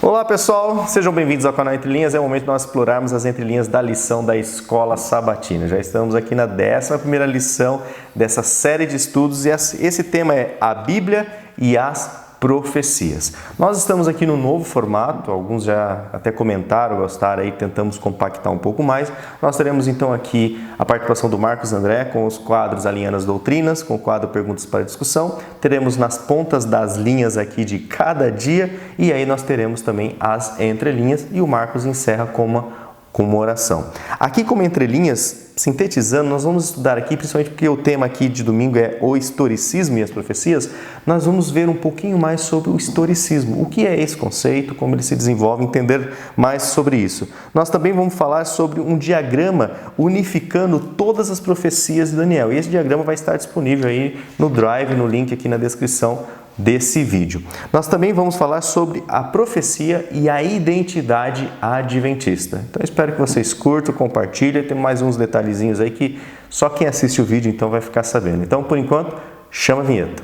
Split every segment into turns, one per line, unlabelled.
Olá pessoal, sejam bem-vindos ao canal Entre Linhas. É o momento de nós explorarmos as entrelinhas da lição da Escola Sabatina. Já estamos aqui na 11ª lição dessa série de estudos e esse tema é a Bíblia e as profecias. Nós estamos aqui no novo formato, alguns já até comentaram, gostaram aí, tentamos compactar um pouco mais. Nós teremos então aqui a participação do Marcos André com os quadros Alinhando as Doutrinas, com o quadro Perguntas para Discussão. Teremos nas pontas das linhas aqui de cada dia e aí nós teremos também as entrelinhas e o Marcos encerra com uma oração. Aqui como entrelinhas, sintetizando, nós vamos estudar aqui, principalmente porque o tema aqui de domingo é o historicismo e as profecias, nós vamos ver um pouquinho mais sobre o historicismo, o que é esse conceito, como ele se desenvolve, entender mais sobre isso. Nós também vamos falar sobre um diagrama unificando todas as profecias de Daniel, e esse diagrama vai estar disponível aí no Drive, no link aqui na descrição desse vídeo. Nós também vamos falar sobre a profecia e a identidade adventista. Então espero que vocês curtam, compartilhem, tem mais uns detalhezinhos aí que só quem assiste o vídeo então vai ficar sabendo. Então, por enquanto, chama a vinheta.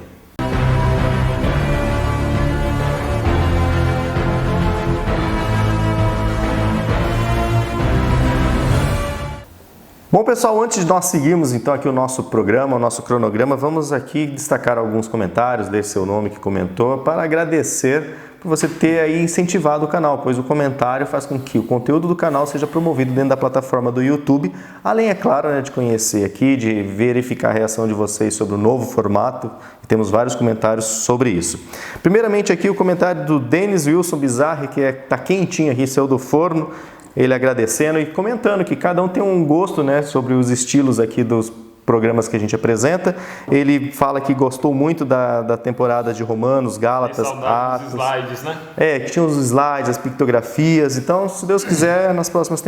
Bom pessoal, antes de nós seguirmos então aqui o nosso programa, o nosso cronograma, vamos aqui destacar alguns comentários, ler seu nome que comentou, para agradecer por você ter aí incentivado o canal, pois o comentário faz com que o conteúdo do canal seja promovido dentro da plataforma do YouTube, além, é claro, de conhecer aqui, de verificar a reação de vocês sobre o novo formato, e temos vários comentários sobre isso. Primeiramente aqui o comentário do Denis Wilson Bizarre, que está quentinho aqui, saiu do forno, ele agradecendo e comentando que cada um tem um gosto, sobre os estilos aqui dos programas que a gente apresenta. Ele fala que gostou muito da temporada de Romanos, Gálatas, Atos. Dos slides, né? Que tinha os slides, as pictografias. Então, se Deus quiser, nas próximas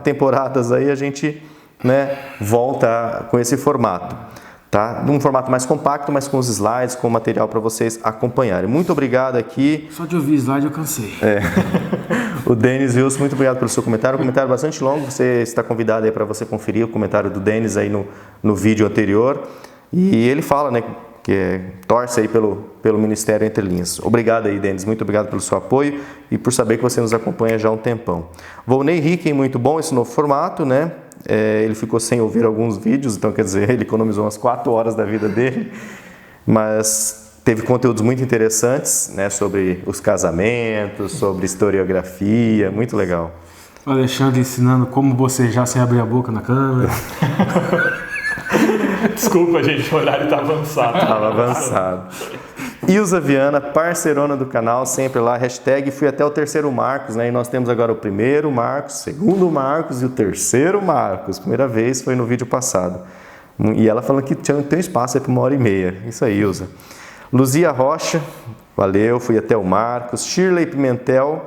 temporadas aí a gente volta com esse formato. Tá? Num formato mais compacto, mas com os slides, com o material para vocês acompanharem. Muito obrigado aqui.
Só de ouvir slide eu cansei.
O Denis Wilson, muito obrigado pelo seu comentário. Um comentário bastante longo, você está convidado aí para você conferir o comentário do Denis aí no vídeo anterior. E ele fala, que torce aí pelo Ministério Entre Linhas. Obrigado aí, Denis, muito obrigado pelo seu apoio e por saber que você nos acompanha já há um tempão. Volney Ricken, muito bom esse novo formato, ele ficou sem ouvir alguns vídeos, então quer dizer, ele economizou umas 4 horas da vida dele, mas teve conteúdos muito interessantes, sobre os casamentos, sobre historiografia, muito legal.
O Alexandre ensinando como bocejar sem abrir a boca na câmera.
Desculpa, gente, o horário está avançado.
Estava avançado. Ilza Viana, parceirona do canal, sempre lá, hashtag fui até o terceiro Marcos, e nós temos agora o primeiro Marcos, segundo Marcos e o terceiro Marcos. Primeira vez foi no vídeo passado. E ela falando que tem espaço aí para 1h30. Isso aí, Ilza. Luzia Rocha, valeu, fui até o Marcos. Shirley Pimentel,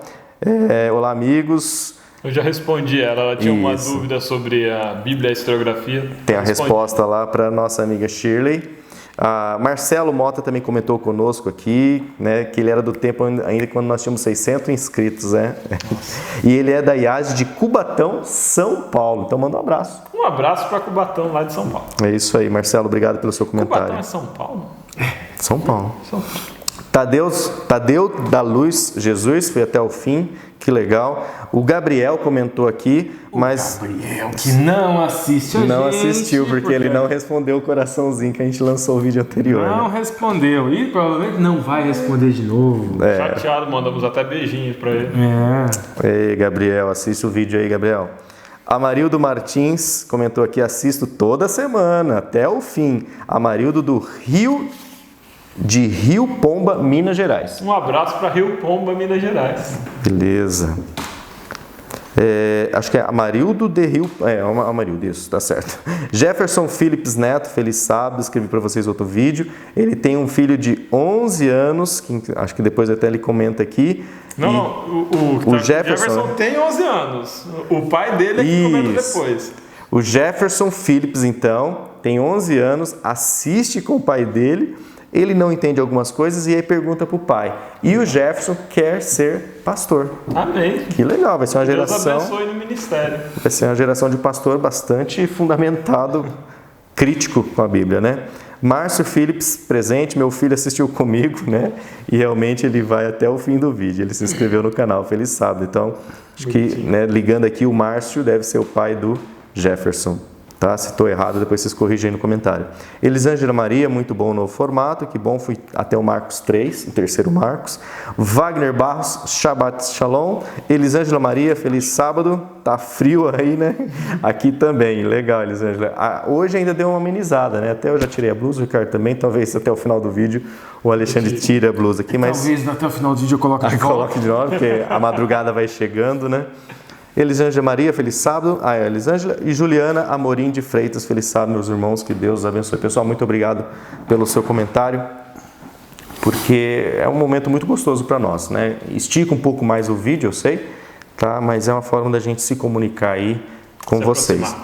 olá amigos.
Eu já respondi ela tinha uma dúvida sobre a Bíblia e a historiografia.
Tem a resposta lá para nossa amiga Shirley. Marcelo Mota também comentou conosco aqui, que ele era do tempo ainda quando nós tínhamos 600 inscritos, E ele é da IASE de Cubatão, São Paulo. Então manda um abraço.
Um abraço para Cubatão, lá de São Paulo.
É isso aí, Marcelo, obrigado pelo seu comentário.
Cubatão é São Paulo?
São Paulo. Tadeu da Luz Jesus, foi até o fim, que legal. O Gabriel comentou aqui, mas...
Gabriel, que não assiste a gente.
Não assistiu, porque ele não respondeu o coraçãozinho que a gente lançou o vídeo anterior.
Não respondeu, e provavelmente não vai responder de novo.
Chateado, mandamos até beijinhos para ele.
Ei, Gabriel, assiste o vídeo aí, Gabriel. Amarildo Martins comentou aqui, assisto toda semana, até o fim. Amarildo de Rio Pomba, Minas Gerais.
Um abraço para Rio Pomba, Minas Gerais.
Beleza. Acho que é Amarildo de Rio... Amarildo, isso, tá certo. Jefferson Phillips Neto, feliz sábado, escrevi para vocês outro vídeo. Ele tem um filho de 11 anos, que acho que depois até ele comenta aqui.
O Jefferson tem 11 anos. O pai dele é que comenta depois.
O Jefferson Phillips, então, tem 11 anos, assiste com o pai dele... Ele não entende algumas coisas e aí pergunta para o pai. E o Jefferson quer ser pastor.
Amém.
Que legal, vai ser uma geração...
Deus abençoe no ministério.
Vai ser uma geração de pastor bastante fundamentado, crítico com a Bíblia, Márcio Phillips, presente, meu filho assistiu comigo, né? E realmente ele vai até o fim do vídeo. Ele se inscreveu no canal, feliz sábado. Então, acho que, né, ligando aqui, o Márcio deve ser o pai do Jefferson. Tá? Se estou errado, depois vocês corrigem aí no comentário. Elisângela Maria, muito bom no formato, que bom, fui até o Marcos 3, o terceiro Marcos. Wagner Barros, Shabbat Shalom. Elisângela Maria, feliz sábado. Tá frio aí, né? Aqui também, legal, Elisângela. Hoje ainda deu uma amenizada, né? Até eu já tirei a blusa, o Ricardo também, talvez até o final do vídeo o Alexandre tire a blusa aqui, mas...
Talvez até o final do vídeo eu coloque de volta.
Coloque de novo, porque a madrugada vai chegando, né? Elisângela Maria, feliz sábado. Elisângela e Juliana Amorim de Freitas, feliz sábado, meus irmãos, que Deus os abençoe. Pessoal, muito obrigado pelo seu comentário, porque é um momento muito gostoso para nós, né? Estica um pouco mais o vídeo, eu sei, tá? Mas é uma forma da gente se comunicar aí com vocês.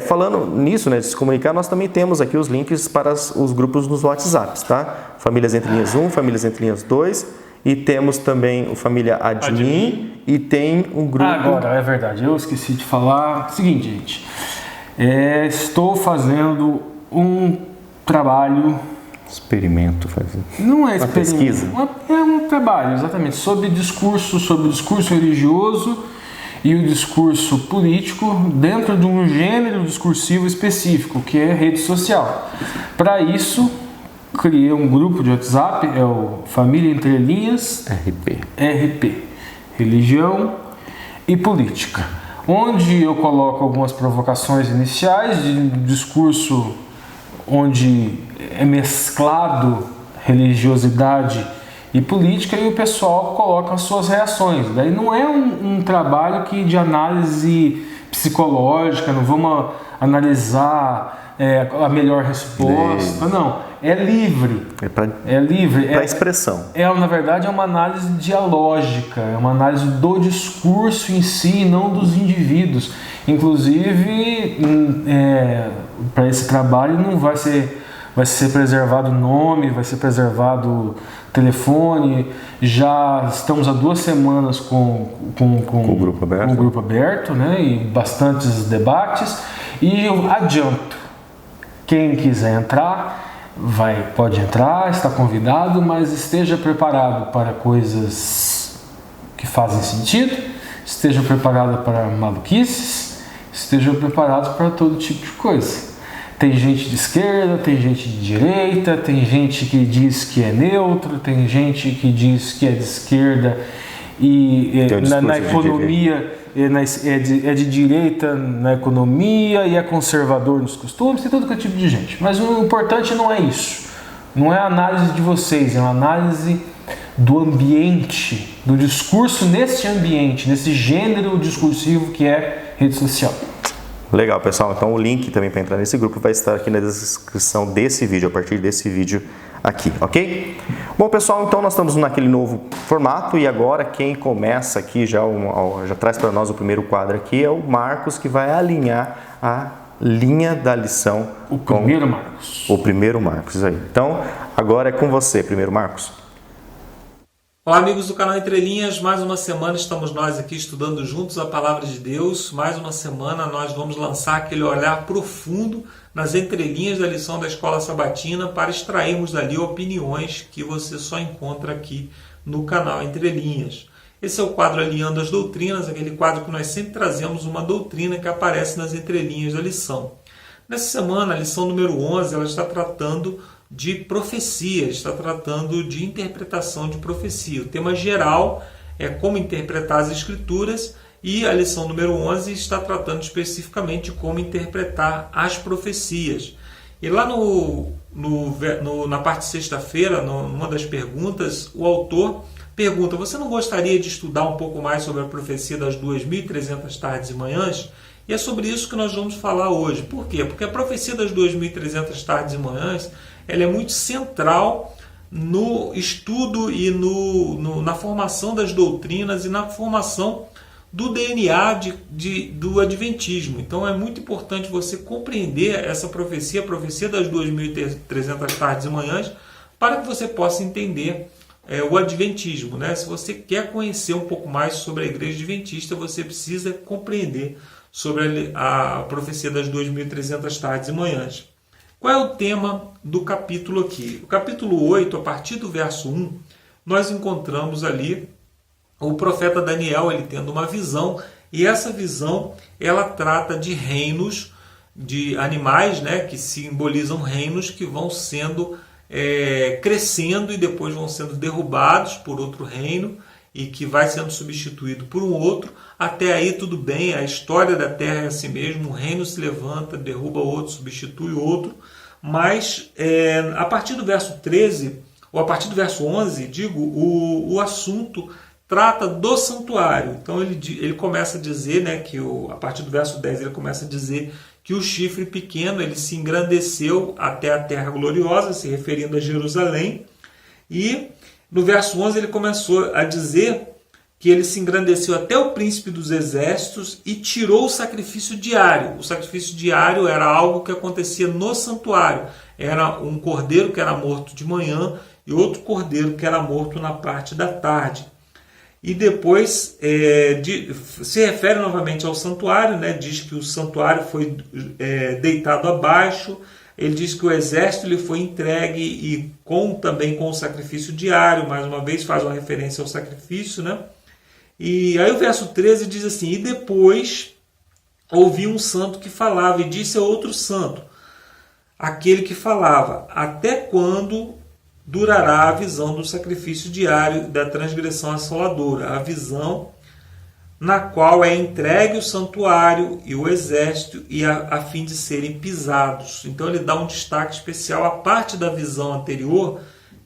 Falando nisso, né, de se comunicar, nós também temos aqui os links para os grupos nos WhatsApps, tá? Famílias Entre Linhas 1, Famílias Entre Linhas 2, e temos também o Família Admin e tem um grupo...
Agora, é verdade, eu esqueci de falar. Seguinte, gente, estou fazendo um trabalho...
Experimento.
Não é
experimento. Uma pesquisa?
É um trabalho, exatamente, sobre o discurso religioso e o discurso político dentro de um gênero discursivo específico, que é rede social. Para isso... criei um grupo de WhatsApp, é o Família Entre Linhas RP, Religião e Política, onde eu coloco algumas provocações iniciais de um discurso onde é mesclado religiosidade e política, e o pessoal coloca as suas reações. Daí não é um trabalho de análise psicológica, não vamos analisar a melhor resposta, não. É livre. É livre.
Para expressão.
Na verdade, é uma análise dialógica, é uma análise do discurso em si, não dos indivíduos. Inclusive, para esse trabalho não vai ser preservado o nome, vai ser preservado o telefone. Já estamos há 2 semanas com
o grupo aberto,
né? E bastantes debates. E eu adianto, quem quiser entrar, pode entrar, está convidado, mas esteja preparado para coisas que fazem sentido, esteja preparado para maluquices, esteja preparado para todo tipo de coisa. Tem gente de esquerda, tem gente de direita, tem gente que diz que é neutro, tem gente que diz que é de esquerda e na economia é de direita na economia e é conservador nos costumes, tem todo tipo de gente. Mas o importante não é isso. Não é a análise de vocês, é uma análise do ambiente, do discurso nesse ambiente, nesse gênero discursivo que é rede social.
Legal, pessoal. Então o link também para entrar nesse grupo vai estar aqui na descrição desse vídeo, a partir desse vídeo aqui, ok? Bom, pessoal, então nós estamos naquele novo formato e agora quem começa aqui, já traz para nós o primeiro quadro aqui, é o Marcos, que vai alinhar a linha da lição.
O primeiro Marcos.
O primeiro Marcos, aí. Então, agora é com você, primeiro Marcos.
Olá, amigos do canal Entre Linhas, mais uma semana estamos nós aqui estudando juntos a Palavra de Deus. Mais uma semana nós vamos lançar aquele olhar profundo nas entrelinhas da lição da Escola Sabatina para extrairmos dali opiniões que você só encontra aqui no canal Entre Linhas. Esse é o quadro Alinhando as Doutrinas, aquele quadro que nós sempre trazemos uma doutrina que aparece nas entrelinhas da lição. Nessa semana, a lição número 11, ela está tratando de profecia, está tratando de interpretação de profecia. O tema geral é como interpretar as Escrituras e a lição número 11 está tratando especificamente de como interpretar as profecias. E lá na parte de sexta-feira, numa das perguntas, o autor pergunta: você não gostaria de estudar um pouco mais sobre a profecia das 2.300 tardes e manhãs? E é sobre isso que nós vamos falar hoje. Por quê? Porque a profecia das 2.300 tardes e manhãs ela é muito central no estudo e na formação das doutrinas e na formação do DNA do Adventismo. Então é muito importante você compreender essa profecia, a profecia das 2.300 tardes e manhãs, para que você possa entender o Adventismo, né? Se você quer conhecer um pouco mais sobre a Igreja Adventista, você precisa compreender sobre a profecia das 2.300 tardes e manhãs. Qual é o tema do capítulo aqui? O capítulo 8, a partir do verso 1, nós encontramos ali o profeta Daniel, ele tendo uma visão, e essa visão ela trata de reinos, de animais, né, que simbolizam reinos que vão sendo crescendo e depois vão sendo derrubados por outro reino e que vai sendo substituído por um outro. Até aí tudo bem, a história da Terra é assim mesmo, um reino se levanta, derruba outro, substitui outro, mas a partir do verso 13, ou a partir do verso 11, o assunto trata do santuário. Então ele começa a dizer, né, que a partir do verso 10 ele começa a dizer que o chifre pequeno ele se engrandeceu até a terra gloriosa, se referindo a Jerusalém. E no verso 11 ele começou a dizer que ele se engrandeceu até o príncipe dos exércitos e tirou o sacrifício diário. O sacrifício diário era algo que acontecia no santuário. Era um cordeiro que era morto de manhã e outro cordeiro que era morto na parte da tarde. E depois se refere novamente ao santuário, né? Diz que o santuário foi deitado abaixo, ele diz que o exército lhe foi entregue e também com o sacrifício diário, mais uma vez faz uma referência ao sacrifício, né? E aí o verso 13 diz assim: e depois ouvi um santo que falava, e disse a outro santo, aquele que falava, até quando durará a visão do sacrifício diário da transgressão assoladora, a visão na qual é entregue o santuário e o exército a fim de serem pisados. Então ele dá um destaque especial à parte da visão anterior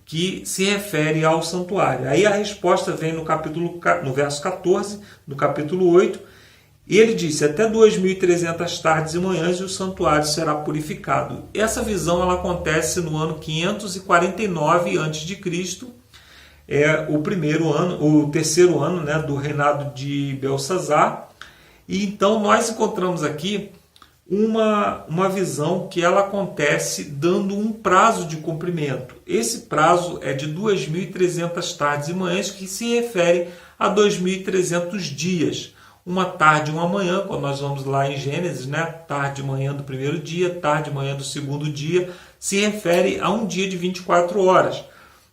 que se refere ao santuário. Aí a resposta vem no verso 14, no capítulo 8, e ele disse, até 2.300 tardes e manhãs e o santuário será purificado. Essa visão ela acontece no ano 549 a.C., o terceiro ano, né, do reinado de Belsazar. E então nós encontramos aqui uma visão que ela acontece dando um prazo de cumprimento. Esse prazo é de 2.300 tardes e manhãs, que se refere a 2.300 dias. Uma tarde e uma manhã, quando nós vamos lá em Gênesis, né? Tarde e manhã do primeiro dia, tarde e manhã do segundo dia, se refere a um dia de 24 horas.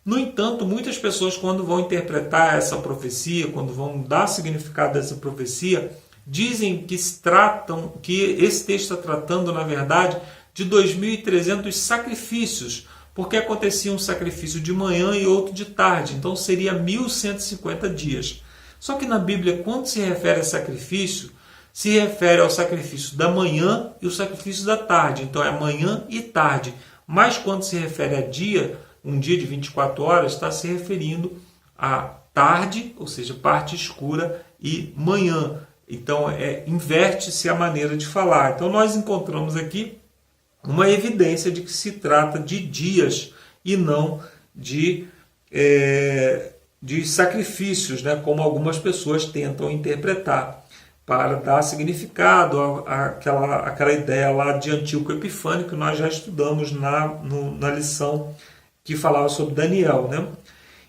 No entanto, muitas pessoas, quando vão interpretar essa profecia, quando vão dar significado a essa profecia, dizem que esse texto está tratando, na verdade, de 2.300 sacrifícios, porque acontecia um sacrifício de manhã e outro de tarde, então seria 1.150 dias. Só que na Bíblia, quando se refere a sacrifício, se refere ao sacrifício da manhã e o sacrifício da tarde. Então é manhã e tarde. Mas quando se refere a dia, um dia de 24 horas, está se referindo a tarde, ou seja, parte escura, e manhã. Então inverte-se a maneira de falar. Então nós encontramos aqui uma evidência de que se trata de dias e não de sacrifícios, né, como algumas pessoas tentam interpretar, para dar significado àquela ideia lá de Antíoco Epifânio, que nós já estudamos na lição que falava sobre Daniel, né?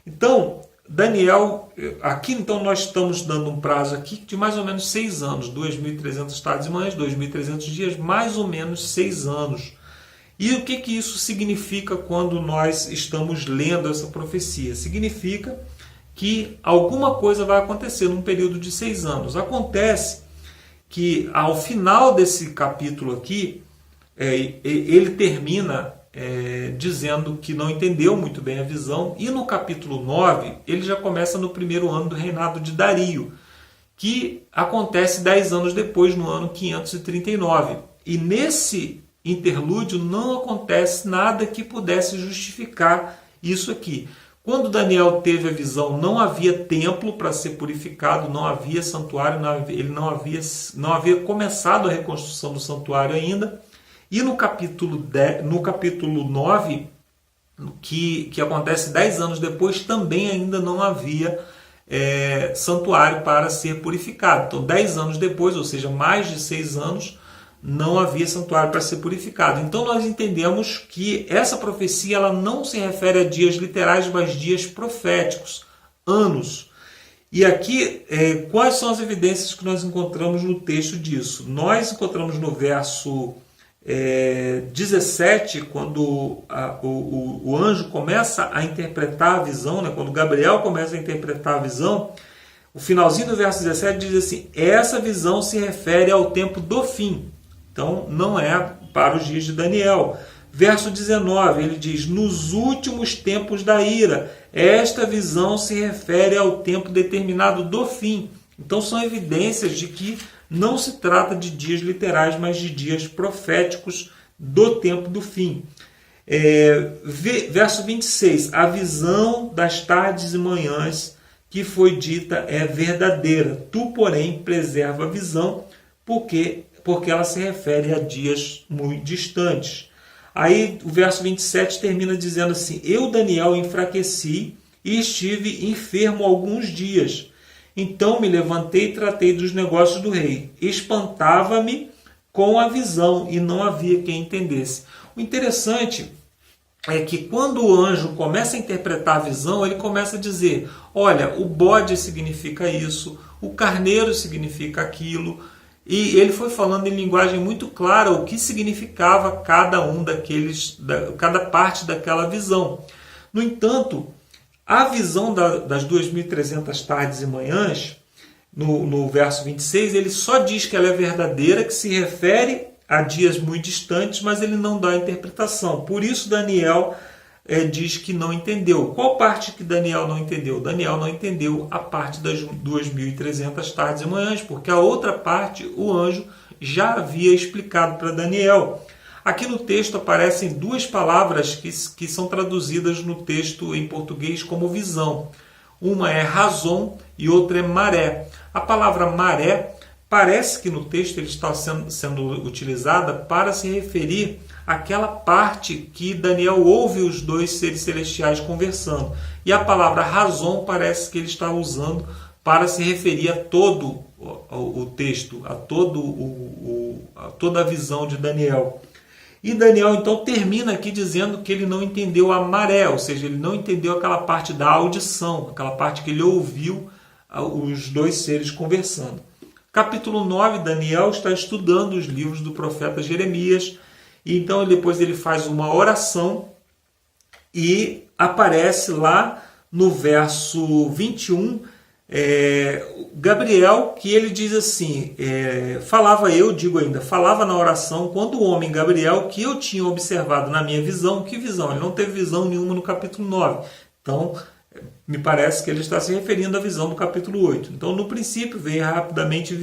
Então, Daniel, aqui então nós estamos dando um prazo aqui de mais ou menos 6 anos, 2.300 tardes e manhãs, 2.300 dias, mais ou menos 6 anos. E o que isso significa quando nós estamos lendo essa profecia? Significa que alguma coisa vai acontecer num período de 6 anos. Acontece que ao final desse capítulo aqui, ele termina dizendo que não entendeu muito bem a visão, e no capítulo 9 ele já começa no primeiro ano do reinado de Dario, que acontece 10 anos depois, no ano 539. E nesse interlúdio não acontece nada que pudesse justificar isso aqui. Quando Daniel teve a visão, não havia templo para ser purificado, não havia santuário, ele não havia começado a reconstrução do santuário ainda. E no capítulo 9, que acontece 10 anos depois, também ainda não havia santuário para ser purificado. Então, 10 anos depois, ou seja, mais de 6 anos, não havia santuário para ser purificado. Então nós entendemos que essa profecia ela não se refere a dias literais, mas dias proféticos, anos. E aqui, quais são as evidências que nós encontramos no texto disso? Nós encontramos no verso 17, quando o anjo começa a interpretar a visão, né, quando Gabriel começa a interpretar a visão, o finalzinho do verso 17 diz assim: essa visão se refere ao tempo do fim. Então não é para os dias de Daniel. Verso 19, ele diz: nos últimos tempos da ira. Esta visão se refere ao tempo determinado do fim. Então são evidências de que não se trata de dias literais, mas de dias proféticos do tempo do fim. Verso 26, a visão das tardes e manhãs que foi dita é verdadeira. Tu, porém, preserva a visão, porque ela se refere a dias muito distantes. Aí o verso 27 termina dizendo assim: eu, Daniel, enfraqueci e estive enfermo alguns dias. Então me levantei e tratei dos negócios do rei. Espantava-me com a visão e não havia quem entendesse. O interessante é que quando o anjo começa a interpretar a visão, ele começa a dizer: olha, o bode significa isso, o carneiro significa aquilo. E ele foi falando em linguagem muito clara o que significava cada parte daquela visão. No entanto, a visão das 2.300 tardes e manhãs, no verso 26, ele só diz que ela é verdadeira, que se refere a dias muito distantes, mas ele não dá a interpretação. Por isso Daniel diz que não entendeu. Qual parte que Daniel não entendeu? Daniel não entendeu a parte das 2.300 tardes e manhãs, porque a outra parte o anjo já havia explicado para Daniel. Aqui no texto aparecem duas palavras que são traduzidas no texto em português como visão. Uma é razão e outra é maré. A palavra maré parece que no texto ele está sendo utilizada para se referir àquela parte que Daniel ouve os dois seres celestiais conversando. E a palavra razão parece que ele está usando para se referir a todo o texto, a toda a visão de Daniel. E Daniel então termina aqui dizendo que ele não entendeu a maré, ou seja, ele não entendeu aquela parte da audição, aquela parte que ele ouviu os dois seres conversando. Capítulo 9, Daniel está estudando os livros do profeta Jeremias, e então depois ele faz uma oração e aparece lá no verso 21, Gabriel, que ele diz assim, falava na oração quando o homem Gabriel, que eu tinha observado na minha visão. Que visão? Ele não teve visão nenhuma no capítulo 9. Então, me parece que ele está se referindo à visão do capítulo 8. Então, no princípio, veio rapidamente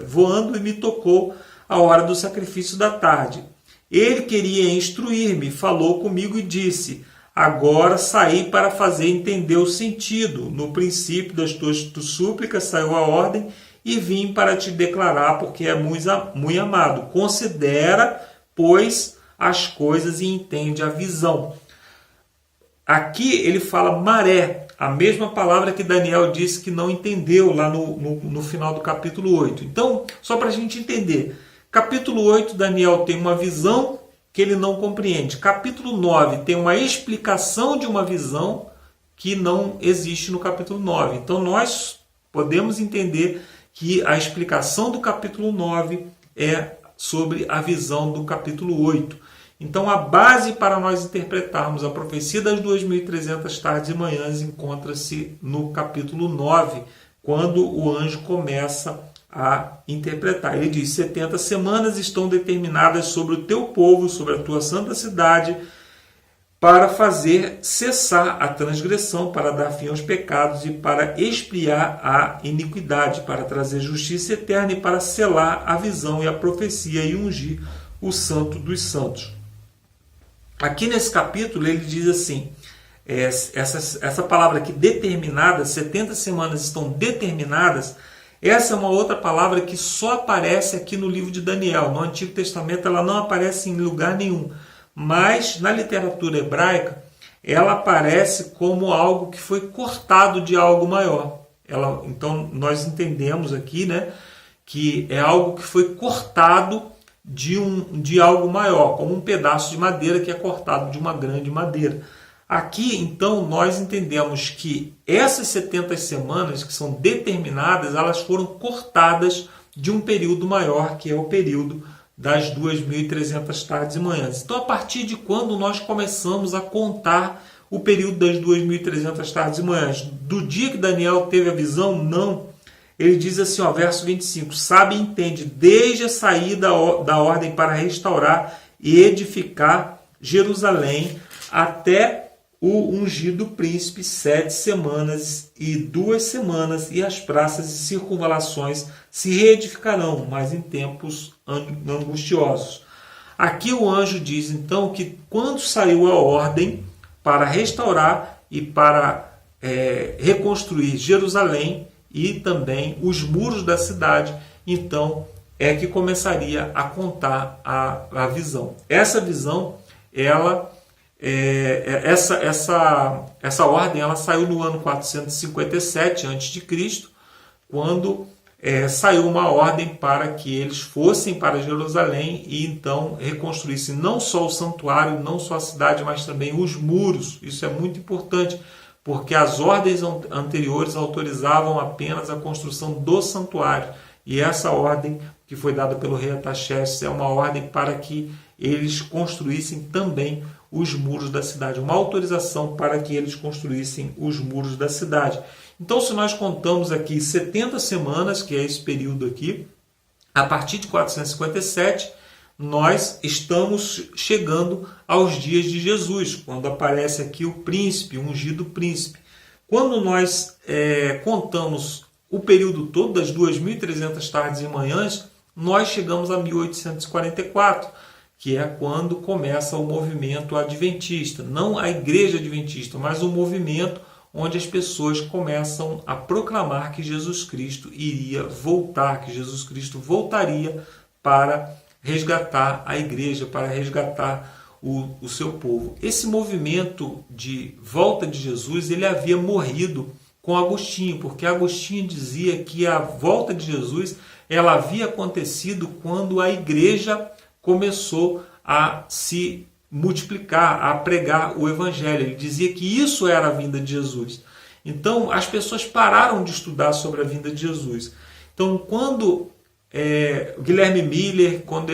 voando e me tocou a hora do sacrifício da tarde. Ele queria instruir-me, falou comigo e disse: agora saí para fazer entender o sentido. No princípio das tuas súplicas saiu a ordem e vim para te declarar, porque é muito amado. Considera, pois, as coisas e entende a visão. Aqui ele fala maré, a mesma palavra que Daniel disse que não entendeu lá no final do capítulo 8. Então, só para a gente entender, capítulo 8, Daniel tem uma visão que ele não compreende. Capítulo 9 tem uma explicação de uma visão que não existe no capítulo 9. Então nós podemos entender que a explicação do capítulo 9 é sobre a visão do capítulo 8. Então a base para nós interpretarmos a profecia das 2.300 tardes e manhãs encontra-se no capítulo 9, quando o anjo começa a interpretar. Ele diz: 70 semanas estão determinadas sobre o teu povo, sobre a tua santa cidade, para fazer cessar a transgressão, para dar fim aos pecados e para expiar a iniquidade, para trazer justiça eterna e para selar a visão e a profecia e ungir o santo dos santos. Aqui nesse capítulo ele diz assim, essa palavra aqui, determinada, 70 semanas estão determinadas. Essa é uma outra palavra que só aparece aqui no livro de Daniel. No Antigo Testamento ela não aparece em lugar nenhum. Mas na literatura hebraica ela aparece como algo que foi cortado de algo maior. Então nós entendemos aqui, né, que é algo que foi cortado de algo maior, como um pedaço de madeira que é cortado de uma grande madeira. Aqui, então, nós entendemos que essas 70 semanas que são determinadas, elas foram cortadas de um período maior, que é o período das 2.300 tardes e manhãs. Então, a partir de quando nós começamos a contar o período das 2.300 tardes e manhãs? Do dia que Daniel teve a visão? Não. Ele diz assim, ó, verso 25, sabe e entende, desde a saída da ordem para restaurar e edificar Jerusalém até o ungido príncipe 7 semanas e 2 semanas, e as praças e circunvalações se reedificarão, mas em tempos angustiosos. Aqui o anjo diz então que quando saiu a ordem para restaurar e para reconstruir Jerusalém e também os muros da cidade, então é que começaria a contar a visão. Essa visão, essa ordem ela saiu no ano 457 a.C., quando saiu uma ordem para que eles fossem para Jerusalém e então reconstruíssem não só o santuário, não só a cidade, mas também os muros. Isso é muito importante, porque as ordens anteriores autorizavam apenas a construção do santuário. E essa ordem que foi dada pelo rei Artaxerxes é uma ordem para que eles construíssem também os muros da cidade, uma autorização para que eles construíssem os muros da cidade. Então, se nós contamos aqui 70 semanas, que é esse período aqui, a partir de 457, nós estamos chegando aos dias de Jesus, quando aparece aqui o príncipe, o ungido príncipe. Quando nós contamos o período todo das 2.300 tardes e manhãs, nós chegamos a 1844, que é quando começa o movimento adventista. Não a igreja adventista, mas o movimento onde as pessoas começam a proclamar que Jesus Cristo iria voltar, que Jesus Cristo voltaria para resgatar a igreja, para resgatar o seu povo. Esse movimento de volta de Jesus, ele havia morrido com Agostinho, porque Agostinho dizia que a volta de Jesus ela havia acontecido quando a igreja começou a se multiplicar, a pregar o evangelho. Ele dizia que isso era a vinda de Jesus. Então, as pessoas pararam de estudar sobre a vinda de Jesus. Então, quando Guilherme Miller, quando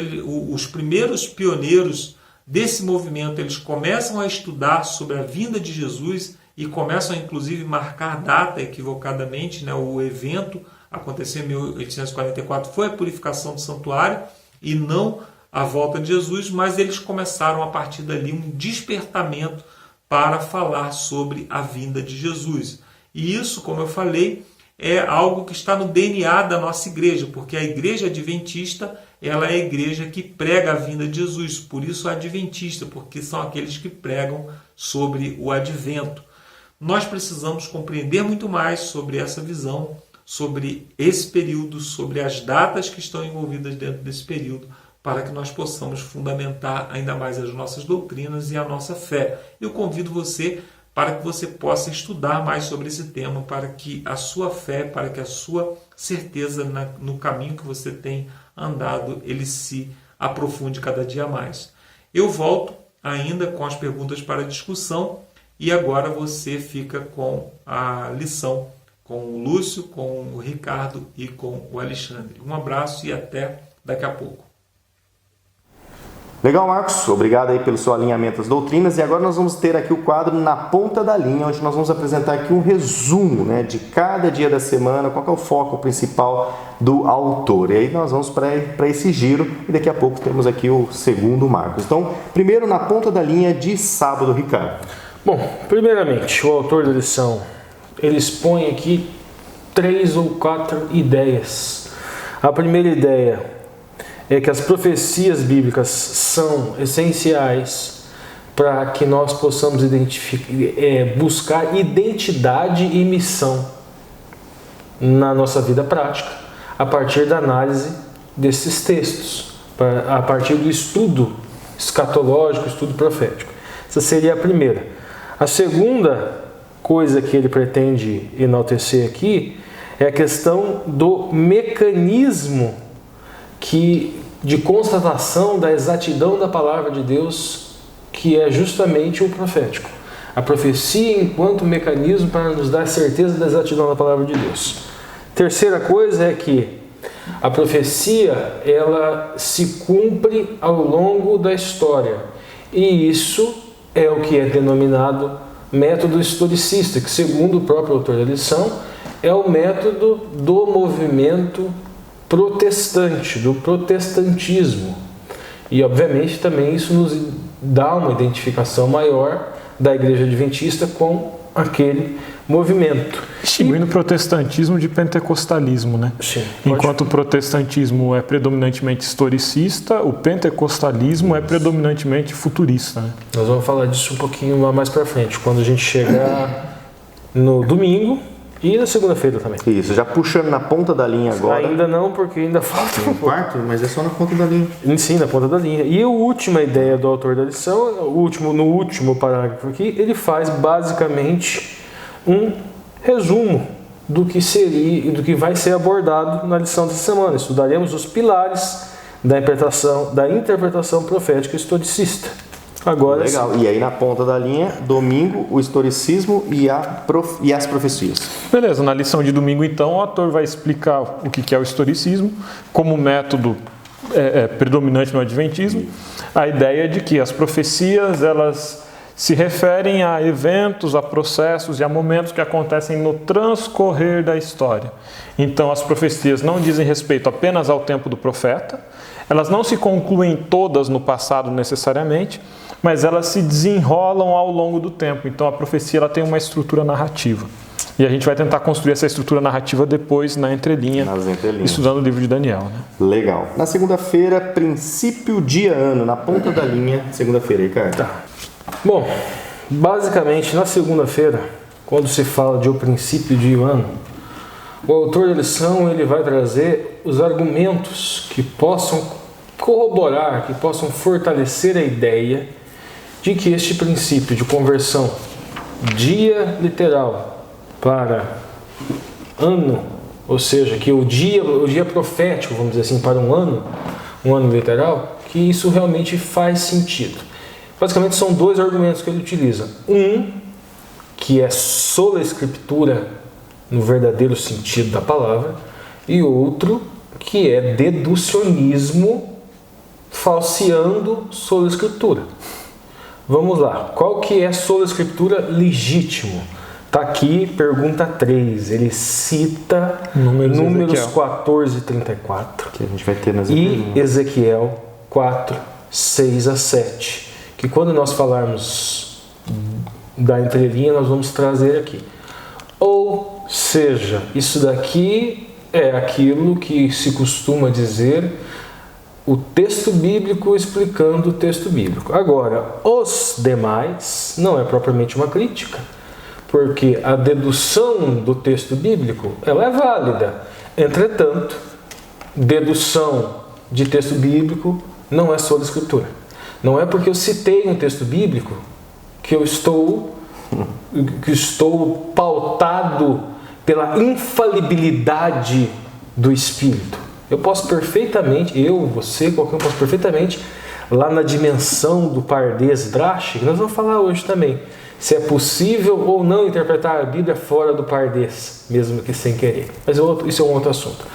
os primeiros pioneiros desse movimento, eles começam a estudar sobre a vinda de Jesus e começam a, inclusive, marcar data equivocadamente, né? O evento aconteceu em 1844, foi a purificação do santuário e não a volta de Jesus, mas eles começaram a partir dali um despertamento para falar sobre a vinda de Jesus. E isso, como eu falei, é algo que está no DNA da nossa igreja, porque a igreja adventista ela é a igreja que prega a vinda de Jesus, por isso adventista, porque são aqueles que pregam sobre o advento. Nós precisamos compreender muito mais sobre essa visão, sobre esse período, sobre as datas que estão envolvidas dentro desse período, para que nós possamos fundamentar ainda mais as nossas doutrinas e a nossa fé. Eu convido você para que você possa estudar mais sobre esse tema, para que a sua fé, para que a sua certeza no caminho que você tem andado, ele se aprofunde cada dia mais. Eu volto ainda com as perguntas para discussão e agora você fica com a lição com o Lúcio, com o Ricardo e com o Alexandre. Um abraço e até daqui a pouco.
Legal, Marcos. Obrigado aí pelo seu alinhamento das doutrinas. E agora nós vamos ter aqui o quadro Na Ponta da Linha, onde nós vamos apresentar aqui um resumo, né, de cada dia da semana, qual que é o foco principal do autor. E aí nós vamos para esse giro e daqui a pouco temos aqui o segundo Marcos. Então, primeiro Na Ponta da Linha de sábado, Ricardo.
Bom, primeiramente, o autor da lição, ele expõe aqui 3 ou 4 ideias. A primeira ideia é que as profecias bíblicas são essenciais para que nós possamos buscar identidade e missão na nossa vida prática, a partir da análise desses textos, a partir do estudo escatológico, estudo profético. Essa seria a primeira. A segunda coisa que ele pretende enaltecer aqui é a questão do mecanismo de constatação da exatidão da palavra de Deus, que é justamente o profético. A profecia enquanto mecanismo para nos dar certeza da exatidão da palavra de Deus. Terceira coisa é que A profecia, ela se cumpre ao longo da história. E isso é o que é denominado método historicista, que, segundo o próprio autor da lição, é o método do movimento protestante, do protestantismo. E, obviamente, também isso nos dá uma identificação maior da Igreja Adventista com aquele movimento.
Distinguindo o protestantismo de pentecostalismo, né?
Sim,
enquanto o protestantismo é predominantemente historicista, o pentecostalismo é predominantemente futurista, né?
Nós vamos falar disso um pouquinho lá mais para frente, quando a gente chegar no domingo e na segunda-feira também.
Isso, já puxando na ponta da linha agora.
Ainda não, porque ainda falta um
quarto, mas é só na ponta da linha.
Sim, na ponta da linha. E a última ideia do autor da lição, no último parágrafo aqui, ele faz basicamente um resumo do que seria e do que vai ser abordado na lição dessa semana. Estudaremos os pilares da interpretação profética historicista. Agora,
legal. E aí na ponta da linha, domingo, o historicismo e as profecias.
Beleza, na lição de domingo então o autor vai explicar o que é o historicismo como método predominante no adventismo. A ideia de que as profecias elas se referem a eventos, a processos e a momentos que acontecem no transcorrer da história. Então as profecias não dizem respeito apenas ao tempo do profeta, elas não se concluem todas no passado necessariamente, mas elas se desenrolam ao longo do tempo. Então a profecia ela tem uma estrutura narrativa. E a gente vai tentar construir essa estrutura narrativa depois na entrelinha, estudando o livro de Daniel. Né?
Legal. Na segunda-feira, princípio, dia, ano, na ponta da linha, segunda-feira, Ricardo.
Tá. Bom, basicamente na segunda-feira, quando se fala de o princípio de um ano, o autor da lição ele vai trazer os argumentos que possam corroborar, que possam fortalecer a ideia de que este princípio de conversão dia literal para ano, ou seja, que o dia profético, vamos dizer assim, para um ano literal, que isso realmente faz sentido. Basicamente são dois argumentos que ele utiliza. Um, que é sola escritura no verdadeiro sentido da palavra, e outro, que é deducionismo falseando sola escritura. Vamos lá. Qual que é sola escritura legítimo? Está aqui, pergunta 3. Ele cita Números 14 e 34.
Que a gente vai ter nas
e Ezequiel 4, 6 a 7. Que quando nós falarmos da entrelinha, nós vamos trazer aqui. Ou seja, isso daqui é aquilo que se costuma dizer o texto bíblico explicando o texto bíblico. Agora, os demais não é propriamente uma crítica, porque a dedução do texto bíblico ela é válida. Entretanto, dedução de texto bíblico não é sola escritura. Não é porque eu citei um texto bíblico que eu estou pautado pela infalibilidade do Espírito. Eu posso perfeitamente, você, qualquer um posso perfeitamente, lá na dimensão do Pardes Drache, que nós vamos falar hoje também, se é possível ou não interpretar a Bíblia fora do Pardes, mesmo que sem querer. Mas isso é um outro assunto.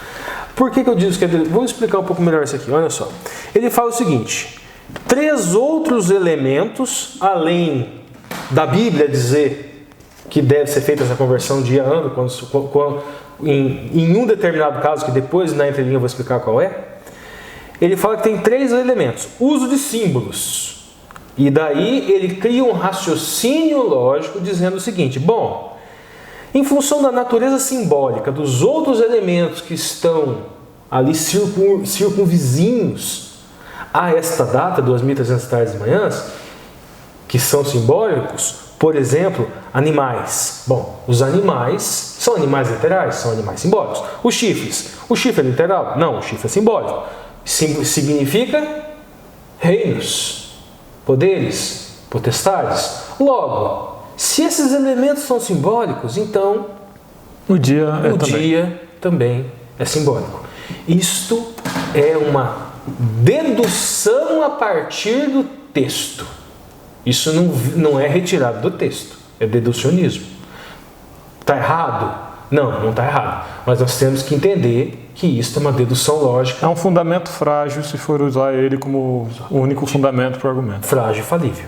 Por que eu digo que vamos explicar um pouco melhor isso aqui, olha só. Ele fala o seguinte: 3 outros elementos, além da Bíblia dizer que deve ser feita essa conversão dia a ano, em um determinado caso, que depois na entrelinha eu vou explicar qual é, ele fala que tem 3 elementos. Uso de símbolos. E daí ele cria um raciocínio lógico dizendo o seguinte: bom, em função da natureza simbólica dos outros elementos que estão ali circunvizinhos a esta data, 2.300 tardes e manhãs, que são simbólicos, por exemplo, animais. Bom, os animais são animais literais, são animais simbólicos. Os chifres. O chifre é literal? Não, o chifre é simbólico. Significa reinos, poderes, potestades. Logo, se esses elementos são simbólicos, então o dia também é simbólico. Isto é uma dedução a partir do texto. Isso não é retirado do texto, é deducionismo. Está errado? Não está errado. Mas nós temos que entender que isso é uma dedução lógica.
É um fundamento frágil se for usar ele como o único fundamento para o argumento.
Frágil e falível.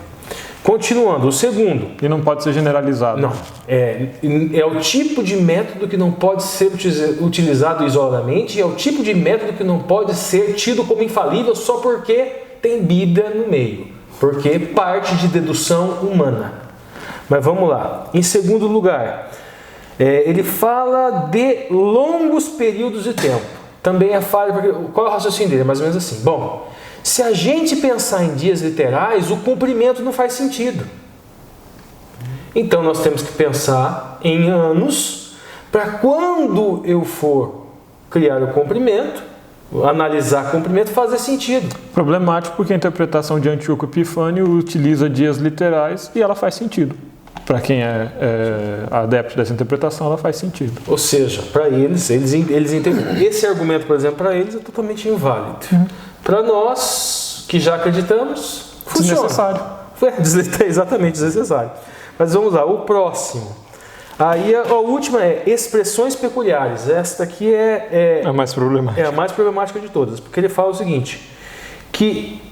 Continuando, o segundo.
E não pode ser generalizado.
Não. É o tipo de método que não pode ser utilizado isoladamente e é o tipo de método que não pode ser tido como infalível só porque tem Bíblia no meio. Porque parte de dedução humana. Mas vamos lá. Em segundo lugar, ele fala de longos períodos de tempo. Também é falho, porque qual é o raciocínio dele? É mais ou menos assim. Bom, se a gente pensar em dias literais, o cumprimento não faz sentido. Então nós temos que pensar em anos para quando eu for criar o comprimento, analisar comprimento, fazer sentido.
Problemático porque a interpretação de Antíoco Epifânio utiliza dias literais e ela faz sentido. Para quem é adepto dessa interpretação, ela faz sentido.
Ou seja, para eles entendem. Esse argumento, por exemplo, para eles é totalmente inválido. Para nós, que já acreditamos, funciona.
Desnecessário.
Exatamente, desnecessário. Mas vamos lá, o próximo. Aí a última é expressões peculiares. Esta aqui é
a mais problemática.
É a mais problemática de todas, porque ele fala o seguinte, que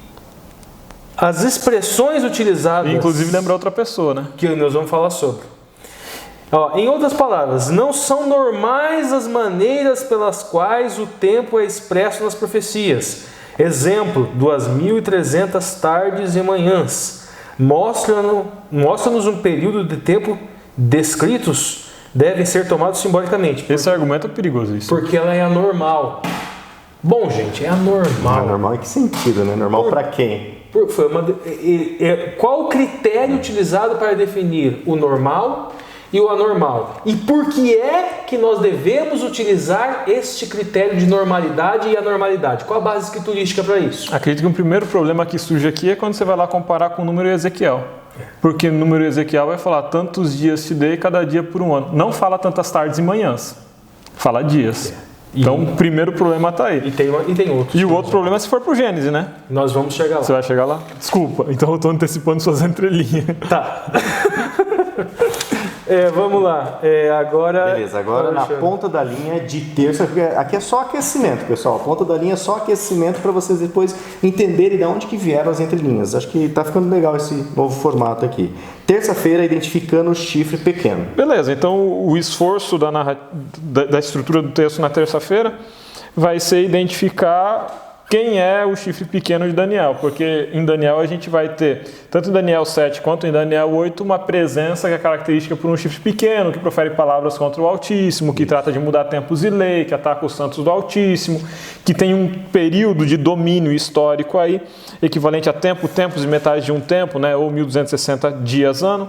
as expressões utilizadas...
Inclusive lembra outra pessoa, né?
Que nós vamos falar sobre. Em outras palavras, não são normais as maneiras pelas quais o tempo é expresso nas profecias. Exemplo, 2.300 tardes e manhãs. Mostra-nos um período de tempo descritos devem ser tomados simbolicamente.
Esse argumento é perigosíssimo.
Porque ela é anormal. Bom, gente, é anormal.
Anormal em que sentido, né? Normal para quem?
Qual o critério utilizado para definir o normal e o anormal? E por que é que nós devemos utilizar este critério de normalidade e anormalidade? Qual a base escriturística para isso?
Acredito que o primeiro problema que surge aqui é quando você vai lá comparar com o número Ezequiel. Porque no número Ezequiel vai falar tantos dias te dei, cada dia por um ano. Não fala tantas tardes e manhãs. Fala dias. Então, o primeiro problema está aí.
E tem outros.
E o outro problema é se for para o Gênesis, né?
Nós vamos chegar lá.
Você vai chegar lá? Desculpa, então eu estou antecipando suas entrelinhas.
Tá. Vamos lá.
Beleza, agora na ponta da linha de terça, porque aqui é só aquecimento, pessoal. A ponta da linha é só aquecimento para vocês depois entenderem de onde que vieram as entrelinhas. Acho que está ficando legal esse novo formato aqui. Terça-feira, identificando o chifre pequeno.
Beleza, então o esforço da estrutura do texto na terça-feira vai ser identificar quem é o chifre pequeno de Daniel, porque em Daniel a gente vai ter, tanto em Daniel 7 quanto em Daniel 8, uma presença que é característica por um chifre pequeno, que profere palavras contra o Altíssimo, que trata de mudar tempos e lei, que ataca os santos do Altíssimo, que tem um período de domínio histórico aí, equivalente a tempos e metade de um tempo, né, ou 1260 dias ano.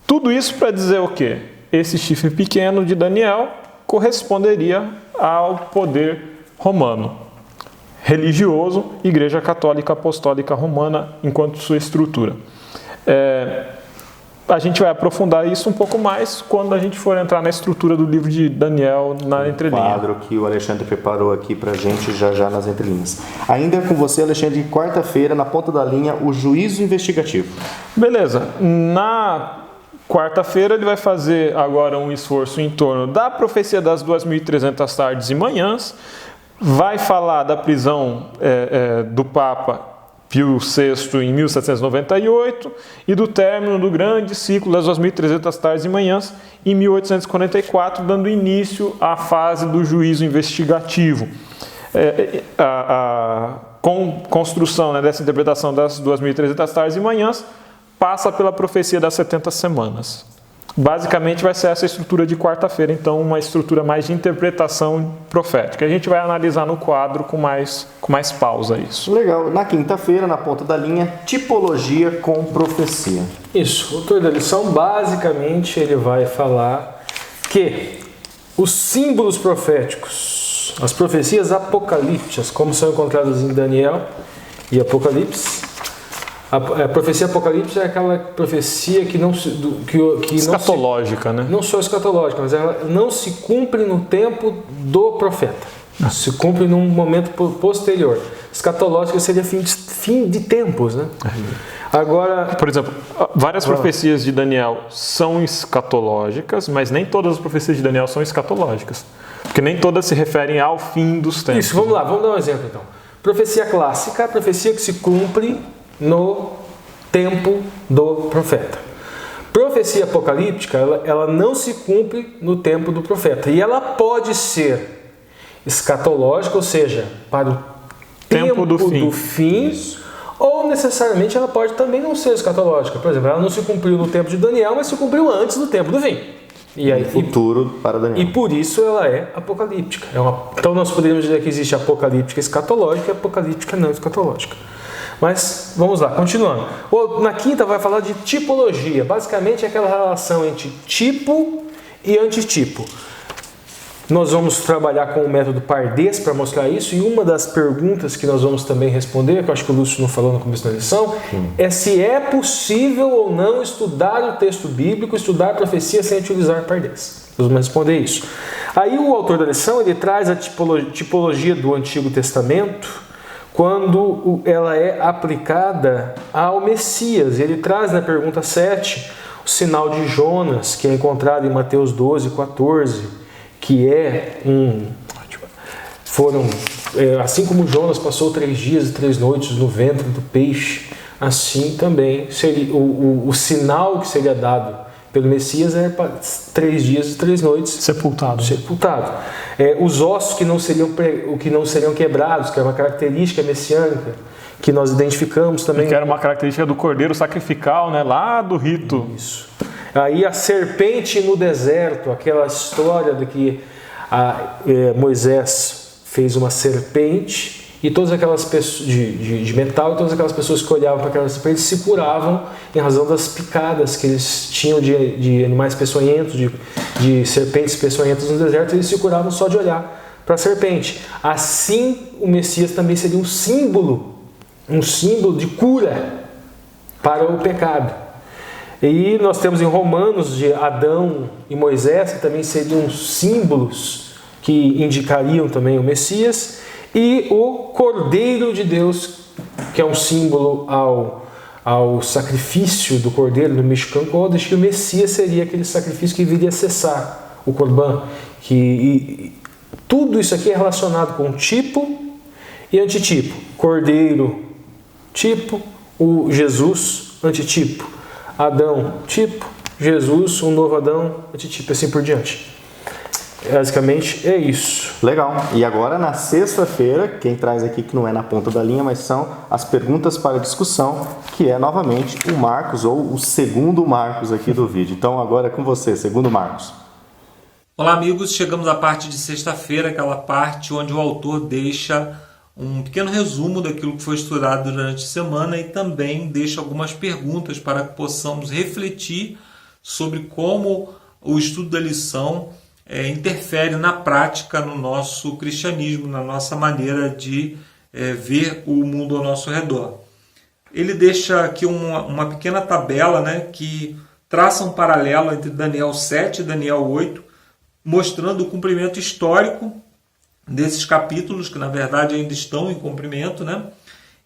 Tudo isso para dizer o quê? Esse chifre pequeno de Daniel corresponderia ao poder romano. Religioso, Igreja Católica Apostólica Romana, enquanto sua estrutura. A gente vai aprofundar isso um pouco mais quando a gente for entrar na estrutura do livro de Daniel na entrelinha.
Quadro que o Alexandre preparou aqui pra gente já nas entrelinhas. Ainda com você, Alexandre, quarta-feira, na ponta da linha, o juízo investigativo.
Beleza. Na quarta-feira ele vai fazer agora um esforço em torno da profecia das 2.300 tardes e manhãs, vai falar da prisão do Papa Pio VI em 1798 e do término do grande ciclo das 2.300 tardes e manhãs em 1844, dando início à fase do juízo investigativo. A construção dessa interpretação das 2.300 tardes e manhãs passa pela profecia das 70 semanas. Basicamente vai ser essa estrutura de quarta-feira, então uma estrutura mais de interpretação profética. A gente vai analisar no quadro com mais pausa isso.
Legal. Na quinta-feira, na ponta da linha, tipologia com profecia.
Isso. O autor da lição, basicamente, ele vai falar que os símbolos proféticos, as profecias apocalípticas, como são encontradas em Daniel e Apocalipse. A profecia apocalíptica é aquela profecia que não
escatológica, né?
Não só escatológica, mas ela não se cumpre no tempo do profeta. Se cumpre num momento posterior. Escatológico seria fim de tempos, né? Agora,
por exemplo, várias profecias de Daniel são escatológicas, mas nem todas as profecias de Daniel são escatológicas. Porque nem todas se referem ao fim dos tempos.
Isso, vamos lá, vamos dar um exemplo então. Profecia clássica, a profecia que se cumpre no tempo do profeta. Profecia apocalíptica, ela não se cumpre no tempo do profeta. E ela pode ser escatológica, ou seja, para o tempo do fim, ou necessariamente ela pode também não ser escatológica. Por exemplo, ela não se cumpriu no tempo de Daniel, mas se cumpriu antes do tempo do fim.
E aí, futuro para Daniel.
E por isso ela é apocalíptica. Então nós poderíamos dizer que existe apocalíptica escatológica e apocalíptica não escatológica. Mas vamos lá, continuando. Na quinta vai falar de tipologia. Basicamente é aquela relação entre tipo e antitipo. Nós vamos trabalhar com o método Pardês para mostrar isso, e uma das perguntas que nós vamos também responder, que eu acho que o Lúcio não falou no começo da lição, é se é possível ou não estudar o texto bíblico, estudar a profecia sem utilizar Pardês. Nós vamos responder isso. Aí o autor da lição, ele traz a tipologia do Antigo Testamento quando ela é aplicada ao Messias. Ele traz na pergunta 7 o sinal de Jonas, que é encontrado em Mateus 12, 14, que assim como Jonas passou 3 dias e 3 noites no ventre do peixe, assim também seria o sinal que seria dado pelo Messias é para 3 dias e 3 noites sepultado. Os ossos que não seriam quebrados, que é uma característica messiânica que nós identificamos também.
Que era uma característica do cordeiro sacrificial, né, lá do rito.
Isso. Aí a serpente no deserto, aquela história de que Moisés fez uma serpente e todas aquelas pessoas de metal, e todas aquelas pessoas que olhavam para aquela serpente se curavam em razão das picadas que eles tinham de animais peçonhentos, de serpentes peçonhentas no deserto, e eles se curavam só de olhar para a serpente. Assim, o Messias também seria um símbolo de cura para o pecado. E nós temos em Romanos de Adão e Moisés, que também seriam símbolos que indicariam também o Messias, e o Cordeiro de Deus, que é um símbolo ao sacrifício do Cordeiro no Mishkan Kodesh, que o Messias seria aquele sacrifício que viria a cessar o Corban. Tudo isso aqui é relacionado com tipo e antitipo. Cordeiro, tipo, o Jesus, antitipo. Adão, tipo, Jesus, um novo Adão, antitipo, assim por diante. Basicamente é isso.
Legal. E agora na sexta-feira, quem traz aqui que não é na ponta da linha, mas são as perguntas para discussão, que é novamente o Marcos, ou o segundo Marcos aqui do vídeo. Então agora é com você, segundo Marcos.
Olá amigos, chegamos à parte de sexta-feira, aquela parte onde o autor deixa um pequeno resumo daquilo que foi estudado durante a semana e também deixa algumas perguntas para que possamos refletir sobre como o estudo da lição interfere na prática no nosso cristianismo, na nossa maneira de ver o mundo ao nosso redor. Ele deixa aqui uma pequena tabela, né, que traça um paralelo entre Daniel 7 e Daniel 8, mostrando o cumprimento histórico desses capítulos, que na verdade ainda estão em cumprimento, né?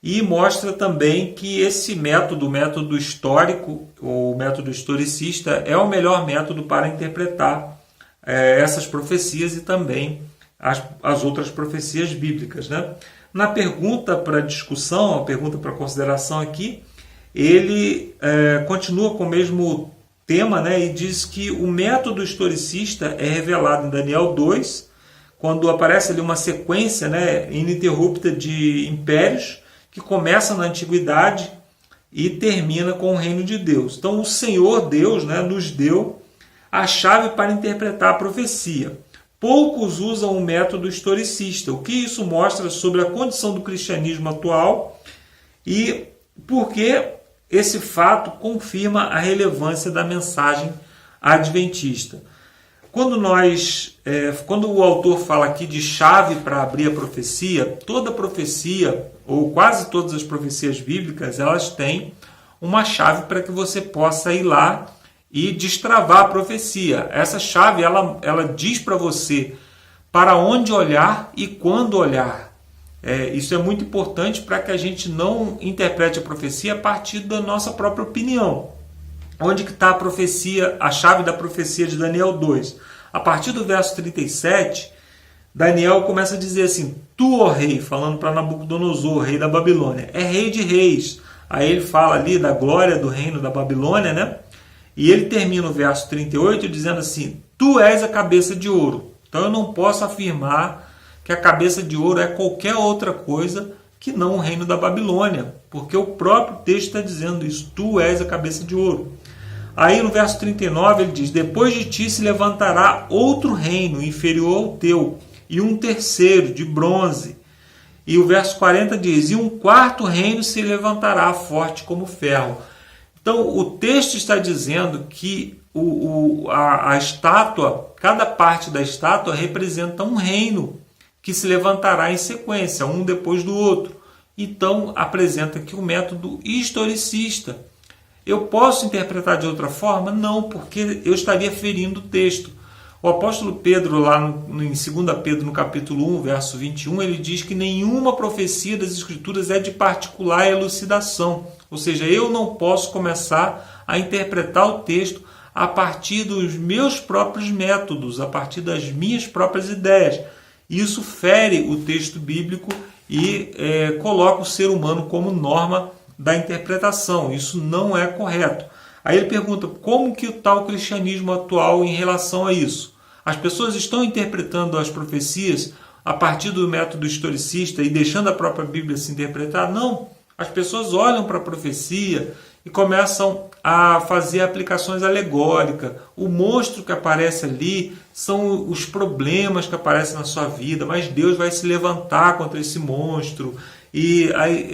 E mostra também que esse método, o método histórico, ou método historicista, é o melhor método para interpretar essas profecias e também as outras profecias bíblicas, né? Na pergunta para discussão, a pergunta para consideração aqui, ele continua com o mesmo tema, né? E diz que o método historicista é revelado em Daniel 2, quando aparece ali uma sequência, né, ininterrupta de impérios que começa na antiguidade e termina com o reino de Deus. Então o Senhor Deus, né, nos deu a chave para interpretar a profecia. Poucos usam o método historicista. O que isso mostra sobre a condição do cristianismo atual e por que esse fato confirma a relevância da mensagem adventista. Quando o autor fala aqui de chave para abrir a profecia, toda profecia, ou quase todas as profecias bíblicas, elas têm uma chave para que você possa ir lá e destravar a profecia. Essa chave, ela diz para você para onde olhar e quando olhar. Isso é muito importante para que a gente não interprete a profecia a partir da nossa própria opinião. Onde que está a profecia, a chave da profecia de Daniel 2? A partir do verso 37, Daniel começa a dizer assim: tu, ó rei, falando para Nabucodonosor, rei da Babilônia, é rei de reis. Aí ele fala ali da glória do reino da Babilônia, né? E ele termina o verso 38 dizendo assim: tu és a cabeça de ouro. Então eu não posso afirmar que a cabeça de ouro é qualquer outra coisa que não o reino da Babilônia, porque o próprio texto está dizendo isso: tu és a cabeça de ouro. Aí no verso 39 ele diz: depois de ti se levantará outro reino inferior ao teu, e um terceiro de bronze. E o verso 40 diz: e um quarto reino se levantará forte como ferro. Então o texto está dizendo que a estátua, cada parte da estátua representa um reino que se levantará em sequência, um depois do outro. Então apresenta aqui o método historicista. Eu posso interpretar de outra forma? Não, porque eu estaria ferindo o texto. O apóstolo Pedro, lá em 2 Pedro, no capítulo 1, verso 21, ele diz que nenhuma profecia das Escrituras é de particular elucidação. Ou seja, eu não posso começar a interpretar o texto a partir dos meus próprios métodos, a partir das minhas próprias ideias. Isso fere o texto bíblico e coloca o ser humano como norma da interpretação. Isso não é correto. Aí ele pergunta: como que está o cristianismo atual em relação a isso? As pessoas estão interpretando as profecias a partir do método historicista e deixando a própria Bíblia se interpretar? Não. As pessoas olham para a profecia e começam a fazer aplicações alegóricas. O monstro que aparece ali são os problemas que aparecem na sua vida, mas Deus vai se levantar contra esse monstro. E aí,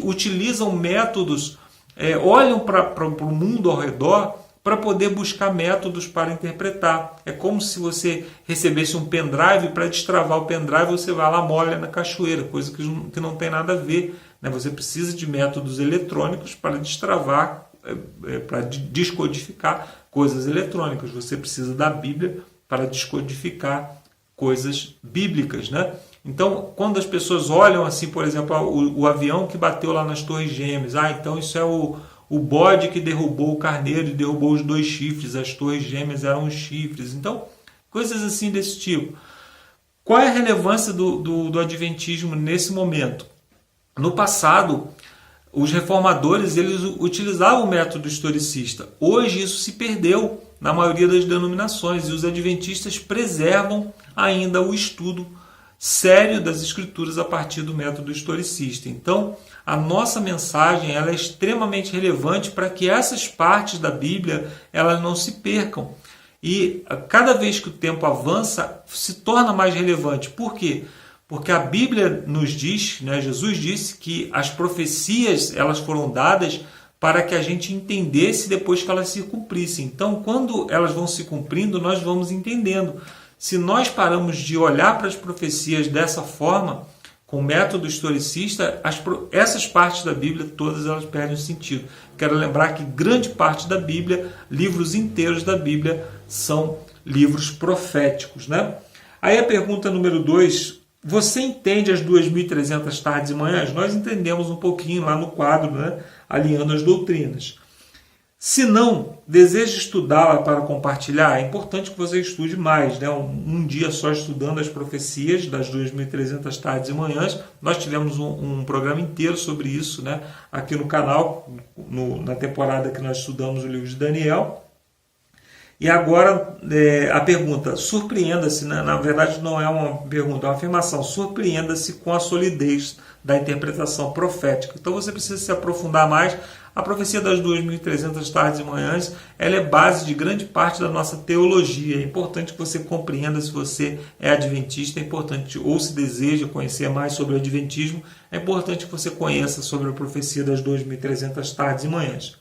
utilizam métodos, olham para o mundo ao redor para poder buscar métodos para interpretar. É como se você recebesse um pendrive, para destravar o pendrive você vai lá, molha na cachoeira, coisa que não tem nada a ver. Você precisa de métodos eletrônicos para destravar, para descodificar coisas eletrônicas. Você precisa da Bíblia para descodificar coisas bíblicas, né? Então, quando as pessoas olham assim, por exemplo, o avião que bateu lá nas Torres Gêmeas, então isso é o bode que derrubou o carneiro e derrubou os 2 chifres, as Torres Gêmeas eram os chifres. Então, coisas assim desse tipo. Qual é a relevância do adventismo nesse momento? No passado, os reformadores eles utilizavam o método historicista. Hoje isso se perdeu na maioria das denominações e os adventistas preservam ainda o estudo sério das Escrituras a partir do método historicista. Então, a nossa mensagem ela é extremamente relevante para que essas partes da Bíblia elas não se percam. E cada vez que o tempo avança, se torna mais relevante. Por quê? Porque a Bíblia nos diz, Jesus disse que as profecias elas foram dadas para que a gente entendesse depois que elas se cumprissem. Então, quando elas vão se cumprindo, nós vamos entendendo. Se nós paramos de olhar para as profecias dessa forma, com o método historicista, essas partes da Bíblia, todas elas perdem o sentido. Quero lembrar que grande parte da Bíblia, livros inteiros da Bíblia, são livros proféticos, né? Aí a pergunta número 2, você entende as 2.300 tardes e manhãs? Nós entendemos um pouquinho lá no quadro, Alinhando as Doutrinas. Se não, deseja estudá-la para compartilhar, é importante que você estude mais. Um dia só estudando as profecias das 2.300 tardes e manhãs. Nós tivemos um programa inteiro sobre isso, aqui no canal, na temporada que nós estudamos o livro de Daniel. E agora a pergunta, surpreenda-se, na verdade não é uma pergunta, é uma afirmação, surpreenda-se com a solidez da interpretação profética. Então você precisa se aprofundar mais. A profecia das 2.300 tardes e manhãs ela é base de grande parte da nossa teologia. É importante que você compreenda, se você é adventista, é importante, ou se deseja conhecer mais sobre o adventismo, é importante que você conheça sobre a profecia das 2.300 tardes e manhãs.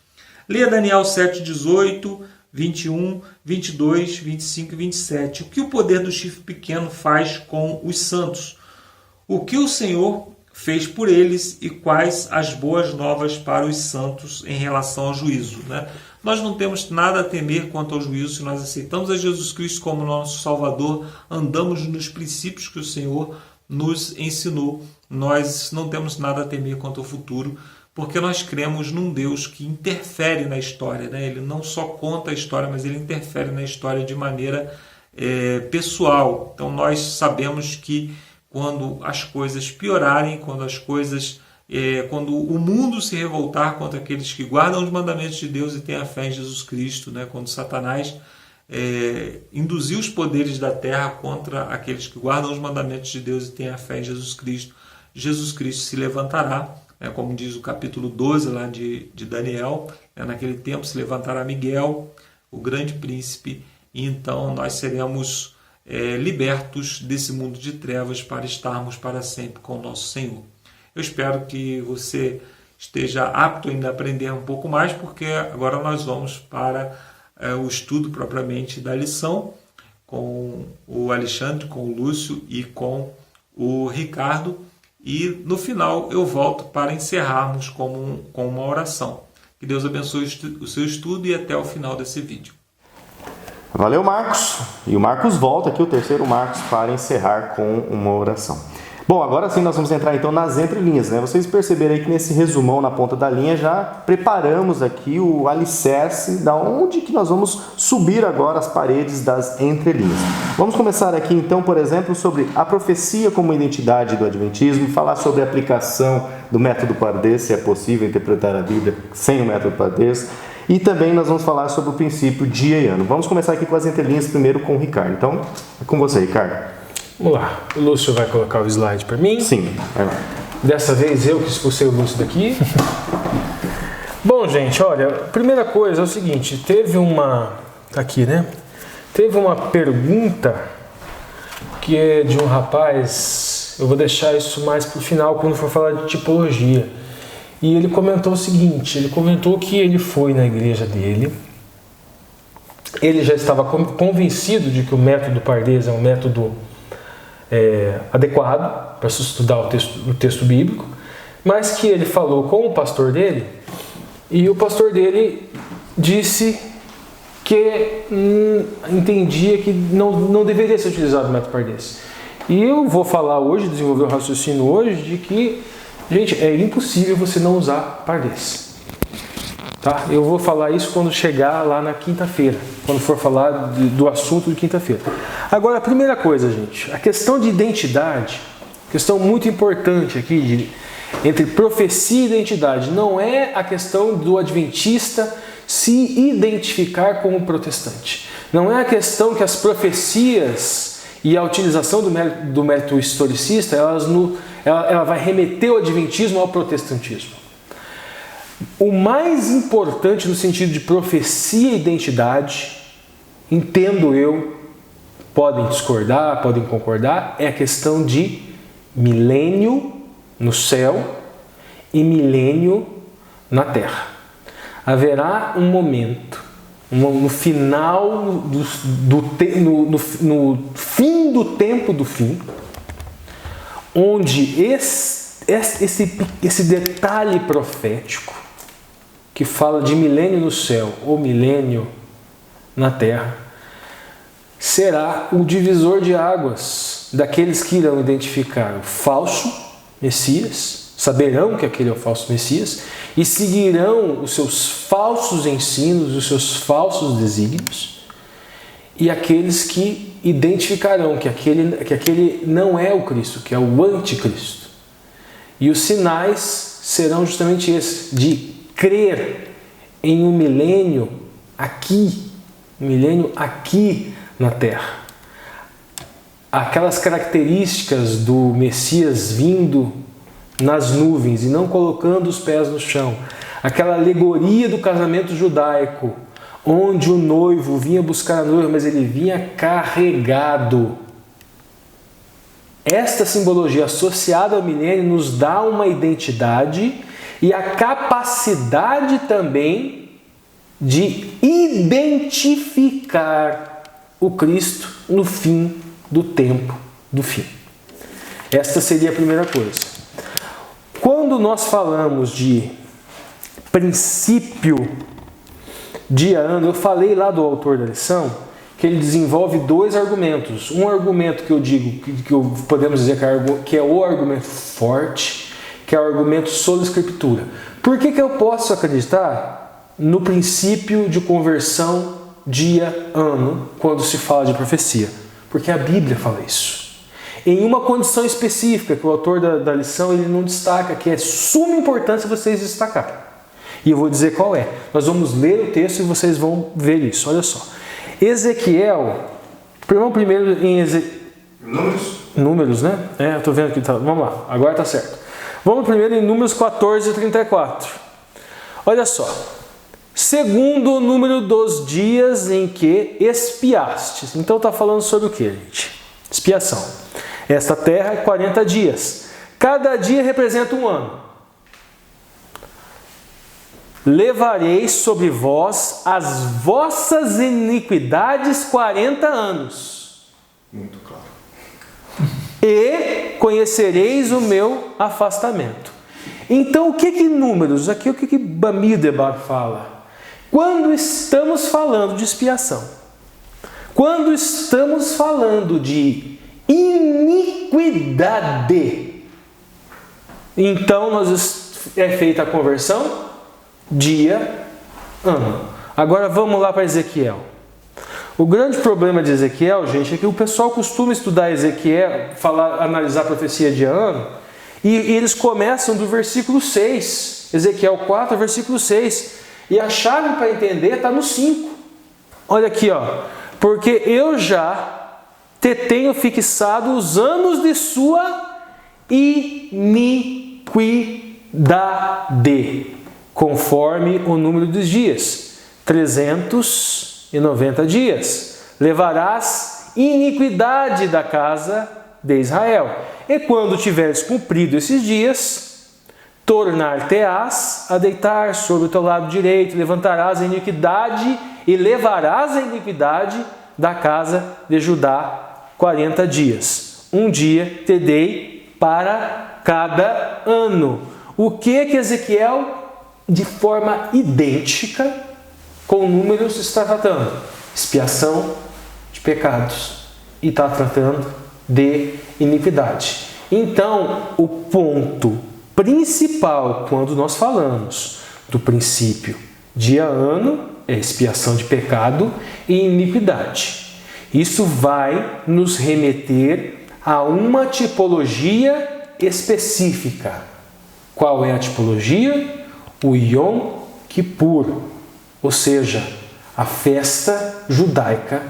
Leia Daniel 7:18, 21, 22, 25 e 27. O que o poder do chifre pequeno faz com os santos? O que o Senhor fez por eles e quais as boas novas para os santos em relação ao juízo? Nós não temos nada a temer quanto ao juízo se nós aceitamos a Jesus Cristo como nosso Salvador, andamos nos princípios que o Senhor nos ensinou. Nós não temos nada a temer quanto ao futuro, porque nós cremos num Deus que interfere na história, né? Ele não só conta a história, mas ele interfere na história de maneira pessoal. Então nós sabemos que quando as coisas piorarem, quando o mundo se revoltar contra aqueles que guardam os mandamentos de Deus e têm a fé em Jesus Cristo, né? Quando Satanás induzir os poderes da terra contra aqueles que guardam os mandamentos de Deus e têm a fé em Jesus Cristo se levantará, né? Como diz o capítulo 12 lá de Daniel, né? Naquele tempo se levantará Miguel, o grande príncipe, e então nós seremos libertos desse mundo de trevas para estarmos para sempre com o nosso Senhor. Eu espero que você esteja apto ainda a aprender um pouco mais, porque agora nós vamos para o estudo propriamente da lição com o Alexandre, com o Lúcio e com o Ricardo. E no final eu volto para encerrarmos com uma oração. Que Deus abençoe o seu estudo e até o final desse vídeo.
Valeu, Marcos. E o Marcos volta aqui, o terceiro Marcos, para encerrar com uma oração. Bom, agora sim nós vamos entrar então nas entrelinhas, né? Vocês perceberam aí que nesse resumão na ponta da linha já preparamos aqui o alicerce da onde que nós vamos subir agora as paredes das entrelinhas. Vamos começar aqui então, por exemplo, sobre a profecia como identidade do Adventismo, falar sobre a aplicação do método Pardês, se é possível interpretar a Bíblia sem o método Pardês, e também nós vamos falar sobre o princípio dia e ano. Vamos começar aqui com as entrelinhas primeiro com o Ricardo. Então, é com você, Ricardo.
Vamos lá, o Lúcio vai colocar o slide para mim.
Sim, vai lá.
Dessa vez eu que expulsei o Lúcio daqui. Bom, gente, olha, a primeira coisa é o seguinte, teve uma pergunta que é de um rapaz, eu vou deixar isso mais para o final quando for falar de tipologia. E ele comentou o seguinte, ele comentou que ele foi na igreja dele, ele já estava convencido de que o método Pardês é um método adequado para se estudar o texto bíblico, mas que ele falou com o pastor dele e o pastor dele disse que entendia que não deveria ser utilizado o método Pardês. E eu vou falar hoje, desenvolver o raciocínio hoje, de que, gente, é impossível você não usar Pardês. Tá? Eu vou falar isso quando chegar lá na quinta-feira, quando for falar do assunto de quinta-feira. Agora, a primeira coisa, gente, a questão de identidade, questão muito importante aqui, entre profecia e identidade, não é a questão do adventista se identificar como protestante. Não é a questão que as profecias e a utilização do método historicista, ela vai remeter o adventismo ao protestantismo. O mais importante no sentido de profecia e identidade, entendo eu, podem discordar, podem concordar, é a questão de milênio no céu e milênio na terra. Haverá um momento, no final, no fim do tempo do fim, onde esse detalhe profético que fala de milênio no céu ou milênio na terra será o divisor de águas daqueles que irão identificar o falso Messias, saberão que aquele é o falso Messias e seguirão os seus falsos ensinos, os seus falsos desígnios, e aqueles que identificarão que aquele não é o Cristo, que é o anticristo. E os sinais serão justamente esses, de crer em um milênio aqui na terra. Aquelas características do Messias vindo nas nuvens e não colocando os pés no chão. Aquela alegoria do casamento judaico, onde o noivo vinha buscar a noiva, mas ele vinha carregado. Esta simbologia associada ao milênio nos dá uma identidade e a capacidade também de identificar o Cristo no fim do tempo do fim. Esta seria a primeira coisa. Quando nós falamos de princípio dia, ano, eu falei lá do autor da lição que ele desenvolve dois argumentos. Um argumento que eu digo, que podemos dizer que é o argumento forte, que é o argumento sola escritura. Por que eu posso acreditar no princípio de conversão dia, ano, quando se fala de profecia? Porque a Bíblia fala isso. Em uma condição específica, que o autor da lição ele não destaca, que é suma importância vocês destacarem. E eu vou dizer qual é. Nós vamos ler o texto e vocês vão ver isso. Olha só. Ezequiel, primeiro em Números, né? Eu estou vendo aqui. Tá. Vamos lá, agora está certo. Vamos primeiro em Números 14, 34. Olha só. Segundo o número dos dias em que expiastes. Então está falando sobre o que, gente? Expiação. Esta terra é 40 dias. Cada dia representa um ano. Levareis sobre vós as vossas iniquidades 40 anos.
Muito claro.
E conhecereis o meu afastamento. Então, o que Números? Aqui o que Bamidbar fala? Quando estamos falando de expiação, quando estamos falando de iniquidade, então é feita a conversão dia, ano. Agora vamos lá para Ezequiel. O grande problema de Ezequiel, gente, é que o pessoal costuma estudar Ezequiel, analisar a profecia de ano, e eles começam do versículo 6, Ezequiel 4, versículo 6, e a chave para entender está no 5. Olha aqui, ó. Porque eu já te tenho fixado os anos de sua iniquidade, conforme o número dos dias, 390 dias. Levarás iniquidade da casa de Israel. E quando tiveres cumprido esses dias, tornar-te-ás a deitar sobre o teu lado direito, levantarás a iniquidade e levarás a iniquidade da casa de Judá 40 dias. Um dia te dei para cada ano. O que Ezequiel, de forma idêntica, com Números, está tratando? Expiação de pecados. E está tratando de iniquidade. Então, o ponto principal, quando nós falamos do princípio dia-ano, é expiação de pecado e iniquidade. Isso vai nos remeter a uma tipologia específica. Qual é a tipologia? O Yom Kippur, ou seja, a festa judaica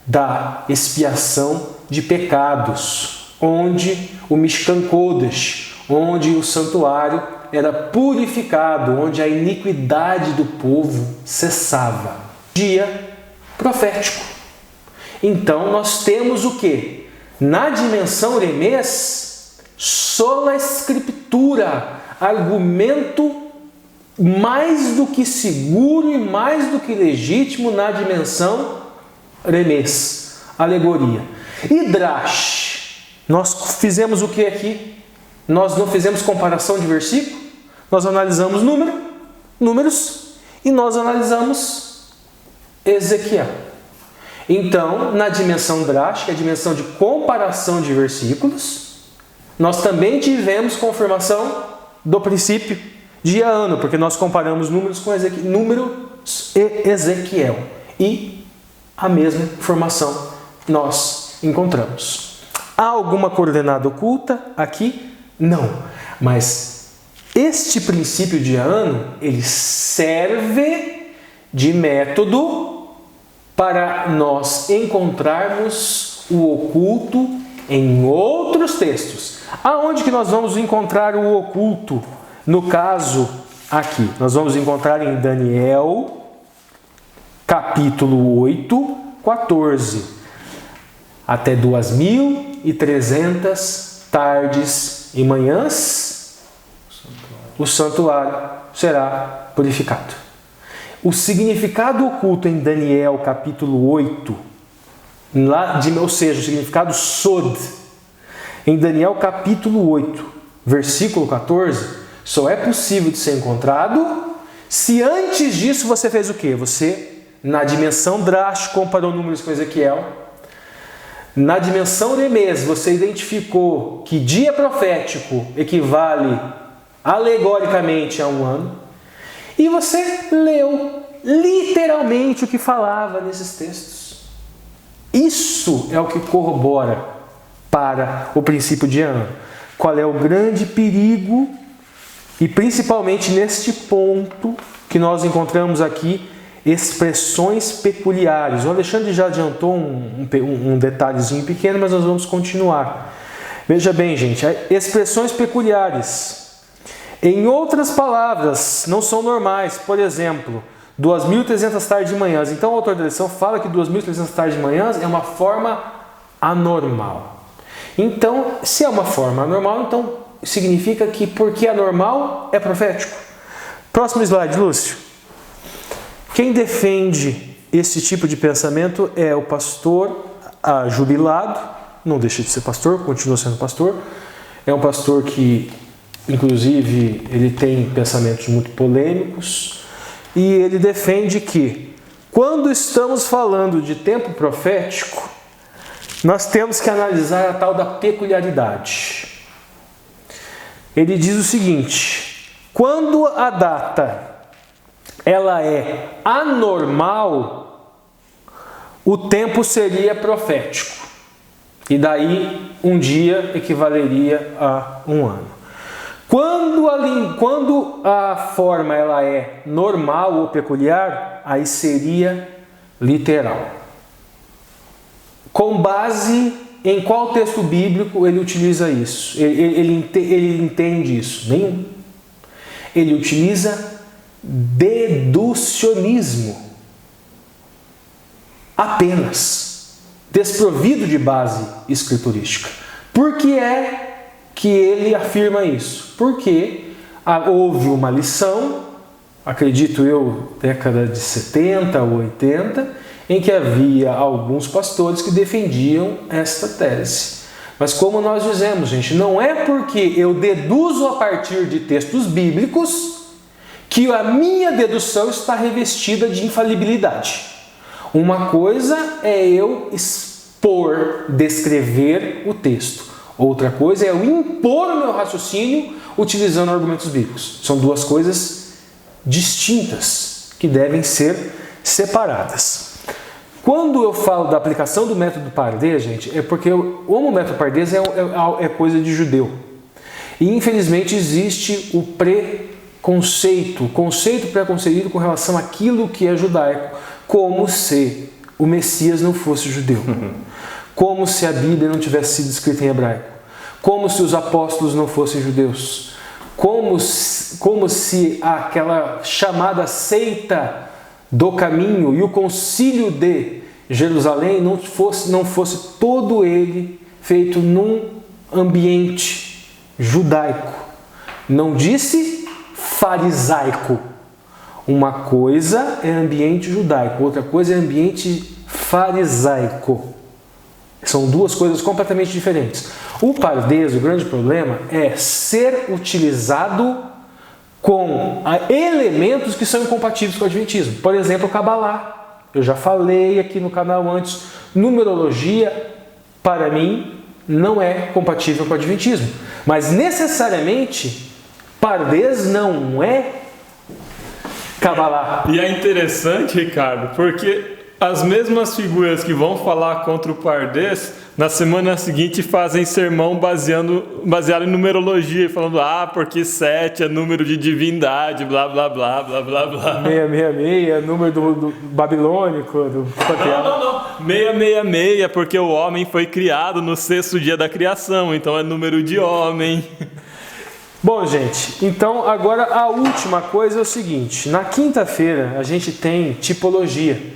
da expiação de pecados, onde o Mishkan Kodesh, onde o santuário era purificado, onde a iniquidade do povo cessava. Dia profético. Então nós temos o que? Na dimensão remês, sola escritura, argumento mais do que seguro e mais do que legítimo na dimensão remês, alegoria. Hidrash, nós fizemos o que aqui? Nós não fizemos comparação de versículo, nós analisamos números e nós analisamos Ezequiel. Então, na dimensão drash, que é a dimensão de comparação de versículos, nós também tivemos confirmação do princípio dia-ano, porque nós comparamos números e Ezequiel. E a mesma informação nós encontramos. Há alguma coordenada oculta aqui? Não. Mas este princípio dia-ano, ele serve de método para nós encontrarmos o oculto em outros textos. Aonde que nós vamos encontrar o oculto? No caso aqui, nós vamos encontrar em Daniel, capítulo 8, 14. Até 2.300 tardes e manhãs, o santuário será purificado. O significado oculto em Daniel, capítulo 8, ou seja, o significado sod, em Daniel, capítulo 8, versículo 14, só é possível de ser encontrado Se antes disso você fez o quê? Você, na dimensão drástica, comparou números com Ezequiel. Na dimensão remês, você identificou que dia profético equivale alegoricamente a um ano. E você leu literalmente o que falava nesses textos. Isso é o que corrobora para o princípio de ano. Qual é o grande perigo? E principalmente neste ponto que nós encontramos aqui, expressões peculiares. O Alexandre já adiantou um detalhezinho pequeno, mas nós vamos continuar. Veja bem, gente, expressões peculiares. Em outras palavras, não são normais. Por exemplo, 2.300 tardes de manhãs. Então o autor da lição fala que 2.300 tardes de manhãs é uma forma anormal. Então, se é uma forma anormal, então significa que porque é anormal, é profético. Próximo slide, Lúcio. Quem defende esse tipo de pensamento é o pastor jubilado, não deixa de ser pastor, continua sendo pastor. É um pastor que, inclusive, ele tem pensamentos muito polêmicos e ele defende que, quando estamos falando de tempo profético, nós temos que analisar a tal da peculiaridade. Ele diz o seguinte: quando a data ela é anormal, o tempo seria profético. E daí um dia equivaleria a um ano. Quando a forma ela é normal ou peculiar, aí seria literal. Com base em qual texto bíblico ele utiliza isso? Ele entende isso? Nenhum. Ele utiliza deducionismo. Apenas. Desprovido de base escriturística. Por que é que ele afirma isso? Porque houve uma lição, acredito eu, década de 70 ou 80, em que havia alguns pastores que defendiam esta tese. Mas como nós dizemos, gente, não é porque eu deduzo a partir de textos bíblicos que a minha dedução está revestida de infalibilidade. Uma coisa é eu expor, descrever o texto. Outra coisa é eu impor o meu raciocínio utilizando argumentos bíblicos. São duas coisas distintas que devem ser separadas. Quando eu falo da aplicação do método Pardês, gente, é porque o método Pardês é coisa de judeu. E infelizmente existe o conceito pré-concebido com relação àquilo que é judaico, como se o Messias não fosse judeu, como se a Bíblia não tivesse sido escrita em hebraico, como se os apóstolos não fossem judeus, como se aquela chamada seita do caminho e o concílio de Jerusalém não fosse todo ele feito num ambiente judaico. Não disse farisaico. Uma coisa é ambiente judaico, outra coisa é ambiente farisaico. São duas coisas completamente diferentes. O Pardês, o grande problema é ser utilizado com elementos que são incompatíveis com o Adventismo. Por exemplo, o Cabalá. Eu já falei aqui no canal antes. Numerologia, para mim, não é compatível com o Adventismo. Mas necessariamente, Pardês não é Cabalá.
E é interessante, Ricardo, porque as mesmas figuras que vão falar contra o Pardês, na semana seguinte fazem sermão baseado em numerologia, falando, porque 7 é número de divindade, blá, blá, blá, blá, blá, blá.
666 é número do babilônico, do panteão.
Não. 666, porque o homem foi criado no 6º dia da criação, então é número de homem.
Bom, gente, então agora a última coisa é o seguinte. Na quinta-feira a gente tem tipologia.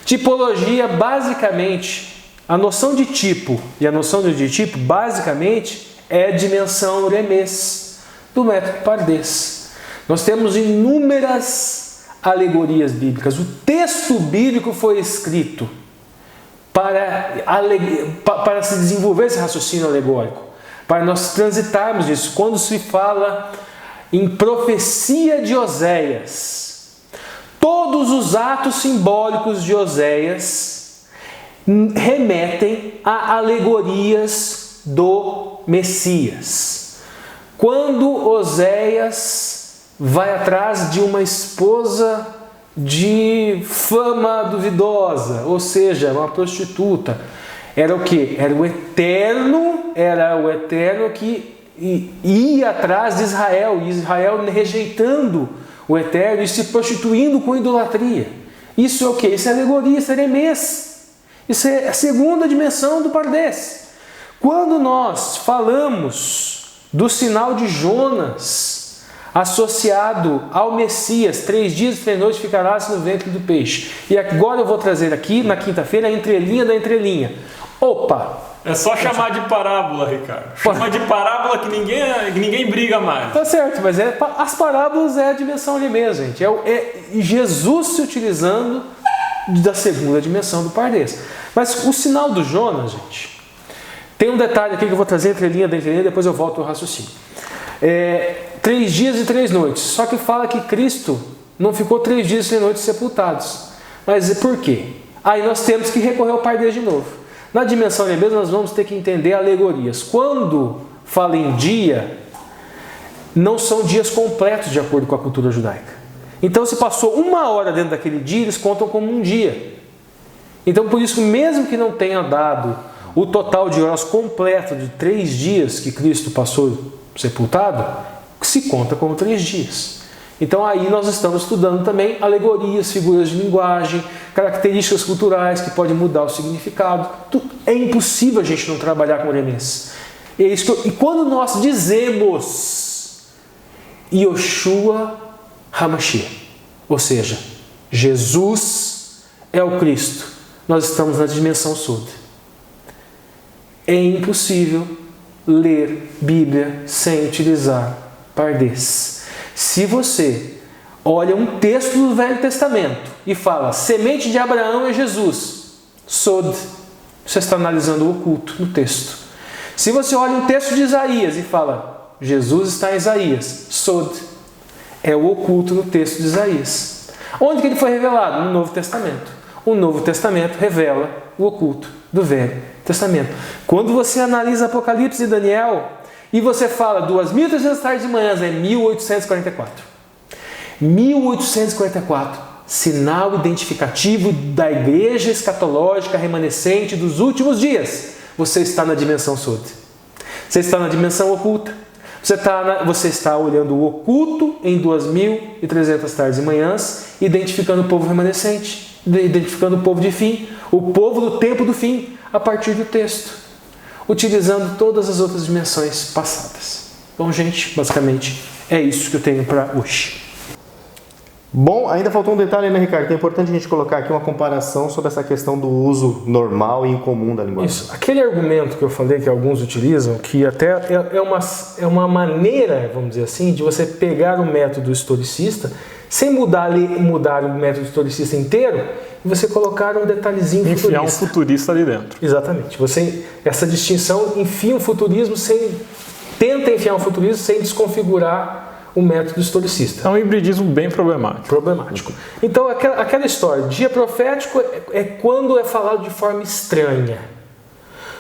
Tipologia, basicamente, a noção de tipo e a noção de tipo, basicamente, é a dimensão remês do método Pardês. Nós temos inúmeras alegorias bíblicas. O texto bíblico foi escrito para se desenvolver esse raciocínio alegórico, para nós transitarmos isso. Quando se fala em profecia de Oséias, Todos os atos simbólicos de Oséias remetem a alegorias do Messias. Quando Oséias vai atrás de uma esposa de fama duvidosa, ou seja, uma prostituta, era o quê? Era o Eterno que ia atrás de Israel, e Israel rejeitando o Eterno e se prostituindo com idolatria. Isso é o quê? Isso é alegoria, isso é remês. Isso é a segunda dimensão do Pardés. Quando nós falamos do sinal de Jonas associado ao Messias, 3 dias e 3 noites ficarás no ventre do peixe. E agora eu vou trazer aqui, na quinta-feira, a entrelinha da entrelinha. Opa!
É só chamar de parábola, Ricardo. Chama de parábola que ninguém briga mais.
Tá certo, mas as parábolas é a dimensão ali mesmo, gente. É Jesus se utilizando da segunda dimensão do Pardés. Mas o sinal do Jonas, gente, tem um detalhe aqui que eu vou trazer entrelinha da entrelinha, depois eu volto ao raciocínio. 3 dias e 3 noites. Só que fala que Cristo não ficou 3 dias e 3 noites sepultados. Mas por quê? Aí nós temos que recorrer ao Pardés de novo. Na dimensão mesmo nós vamos ter que entender alegorias. Quando fala em dia, não são dias completos de acordo com a cultura judaica. Então se passou 1 hora dentro daquele dia, eles contam como um dia. Então por isso, mesmo que não tenha dado o total de horas completo de 3 dias que Cristo passou sepultado, se conta como 3 dias. Então aí nós estamos estudando também alegorias, figuras de linguagem, características culturais que podem mudar o significado. É impossível a gente não trabalhar com remês. E quando nós dizemos Yoshua HaMashiach, ou seja, Jesus é o Cristo, nós estamos na dimensão Sod. É impossível ler Bíblia sem utilizar Pardés. Se você olha um texto do Velho Testamento e fala, semente de Abraão é Jesus, Sod, você está analisando o oculto no texto. Se você olha um texto de Isaías e fala, Jesus está em Isaías, Sod, é o oculto no texto de Isaías. Onde que ele foi revelado? No Novo Testamento. O Novo Testamento revela o oculto do Velho Testamento. Quando você analisa Apocalipse e Daniel, e você fala 2.300 tardes e manhãs, é 1844. 1844, sinal identificativo da igreja escatológica remanescente dos últimos dias. Você está na dimensão Sod. Você está na dimensão oculta. Você está olhando o oculto em 2.300 tardes e manhãs, identificando o povo remanescente, identificando o povo de fim, o povo do tempo do fim, a partir do texto, utilizando todas as outras dimensões passadas. Bom, gente, basicamente é isso que eu tenho para hoje.
Bom, ainda faltou um detalhe, né, Ricardo? É importante a gente colocar aqui uma comparação sobre essa questão do uso normal e incomum da linguagem.
Isso. Aquele argumento que eu falei que alguns utilizam, que até é uma maneira, vamos dizer assim, de você pegar o método historicista, sem mudar o método historicista inteiro, e você colocar um detalhezinho futurista.
Enfiar um futurista ali dentro.
Exatamente. Essa distinção enfia um futurismo tenta enfiar um futurismo sem desconfigurar o método historicista.
É um hibridismo bem problemático.
Então, aquela história, dia profético é quando é falado de forma estranha.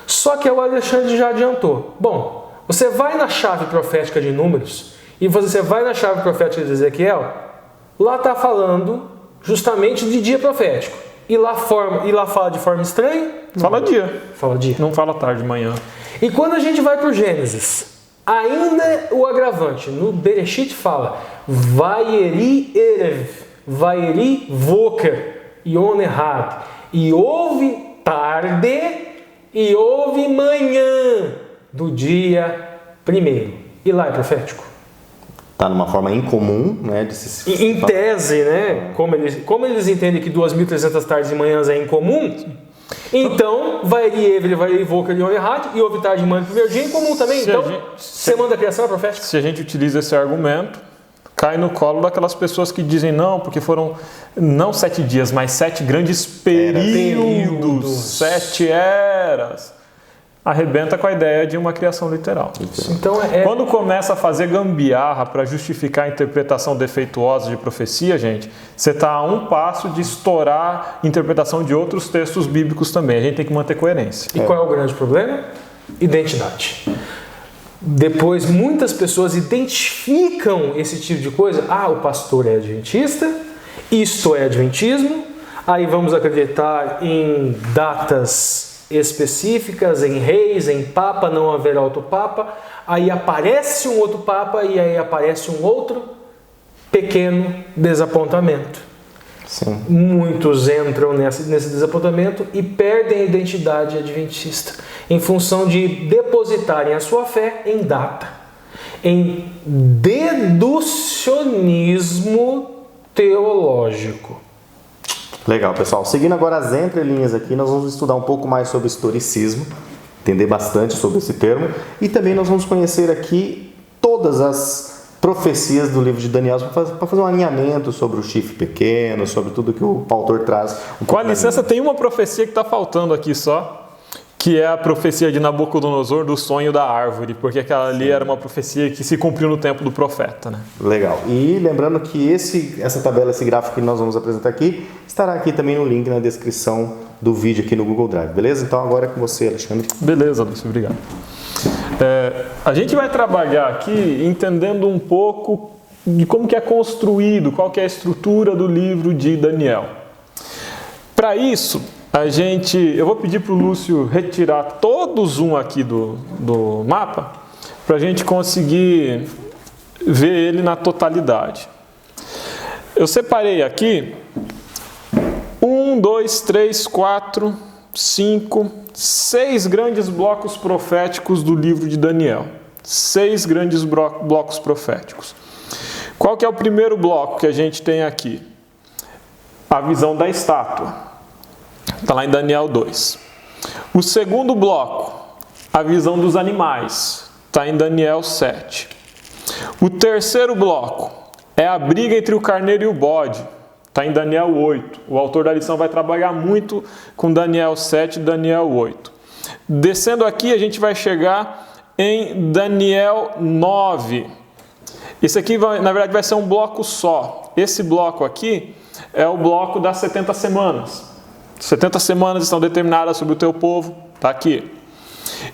Só que o Alexandre já adiantou. Bom, você vai na chave profética de Números e você vai na chave profética de Ezequiel, lá está falando justamente de dia profético. E lá fala de forma estranha?
Fala dia.
Fala dia.
Não fala tarde, manhã.
E quando a gente vai para o Gênesis, ainda o agravante, no Bereshit fala Vayeri Erev, Vayeri Voker, Yom Ehad. E houve tarde e houve manhã do dia primeiro. E lá é profético?
Está numa forma incomum, né?
Em tese, né? Como eles entendem que 2.300 tardes e manhãs é incomum, então, vai Voker, Yom Ehad, e houve tarde e manhã no primeiro dia, incomum também. Então, semana da criação é profética.
Se a gente utiliza esse argumento, cai no colo daquelas pessoas que dizem não, porque foram não 7 dias, mas 7 grandes períodos, 7 eras. arrebenta com a ideia de uma criação literal.
Então
Quando começa a fazer gambiarra para justificar a interpretação defeituosa de profecia, gente, você está a um passo de estourar a interpretação de outros textos bíblicos também. A gente tem que manter coerência.
E qual é o grande problema? Identidade. Depois, muitas pessoas identificam esse tipo de coisa. Ah, o pastor é adventista, isto é adventismo, aí vamos acreditar em datas específicas, em reis, em papa, não haverá outro papa, aí aparece um outro papa e aí aparece um outro pequeno desapontamento.
Sim.
Muitos entram nesse desapontamento e perdem a identidade adventista em função de depositarem a sua fé em data, em deducionismo teológico.
Legal, pessoal. Seguindo agora as entrelinhas aqui, nós vamos estudar um pouco mais sobre historicismo, entender bastante sobre esse termo, e também nós vamos conhecer aqui todas as profecias do livro de Daniel para fazer um alinhamento sobre o chifre pequeno, sobre tudo que o autor traz.
Com a licença, tem uma profecia que está faltando aqui só, que é a profecia de Nabucodonosor do sonho da árvore, porque aquela ali era uma profecia que se cumpriu no tempo do profeta, né?
Legal. E lembrando que essa tabela, esse gráfico que nós vamos apresentar aqui, estará aqui também no link na descrição do vídeo aqui no Google Drive, beleza? Então agora é com você, Alexandre.
Beleza, Lúcio, obrigado. A gente vai trabalhar aqui entendendo um pouco de como que é construído, qual que é a estrutura do livro de Daniel. Para isso, eu vou pedir para o Lúcio retirar todo o zoom aqui do mapa, para a gente conseguir ver ele na totalidade. Eu separei aqui 1, 2, 3, 4, 5, 6 grandes blocos proféticos do livro de Daniel. 6 grandes blocos proféticos. Qual que é o primeiro bloco que a gente tem aqui? A visão da estátua. Está lá em Daniel 2. O segundo bloco, a visão dos animais. Está em Daniel 7. O terceiro bloco é a briga entre o carneiro e o bode. Está em Daniel 8. O autor da lição vai trabalhar muito com Daniel 7 e Daniel 8. Descendo aqui, a gente vai chegar em Daniel 9. Esse aqui, na verdade, vai ser um bloco só. Esse bloco aqui é o bloco das 70 semanas. 70 semanas estão determinadas sobre o teu povo. Está aqui.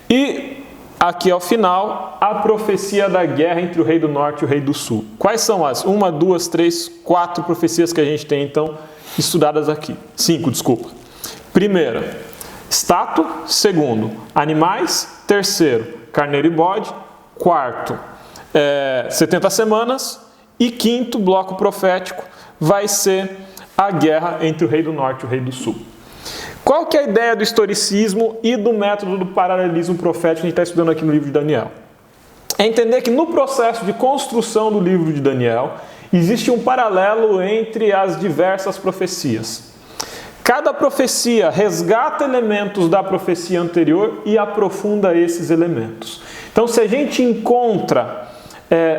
E aqui ao final, a profecia da guerra entre o rei do norte e o rei do sul. Quais são as 1, 2, 3, 4 profecias que a gente tem, então, estudadas aqui? 5, desculpa. Primeira, estátua. Segundo, animais. Terceiro, carneiro e bode. Quarto, 70 semanas. E quinto bloco profético vai ser a guerra entre o rei do norte e o rei do sul. Qual que é a ideia do historicismo e do método do paralelismo profético que a gente está estudando aqui no livro de Daniel? É entender que no processo de construção do livro de Daniel, existe um paralelo entre as diversas profecias. Cada profecia resgata elementos da profecia anterior e aprofunda esses elementos. Então, se a gente encontra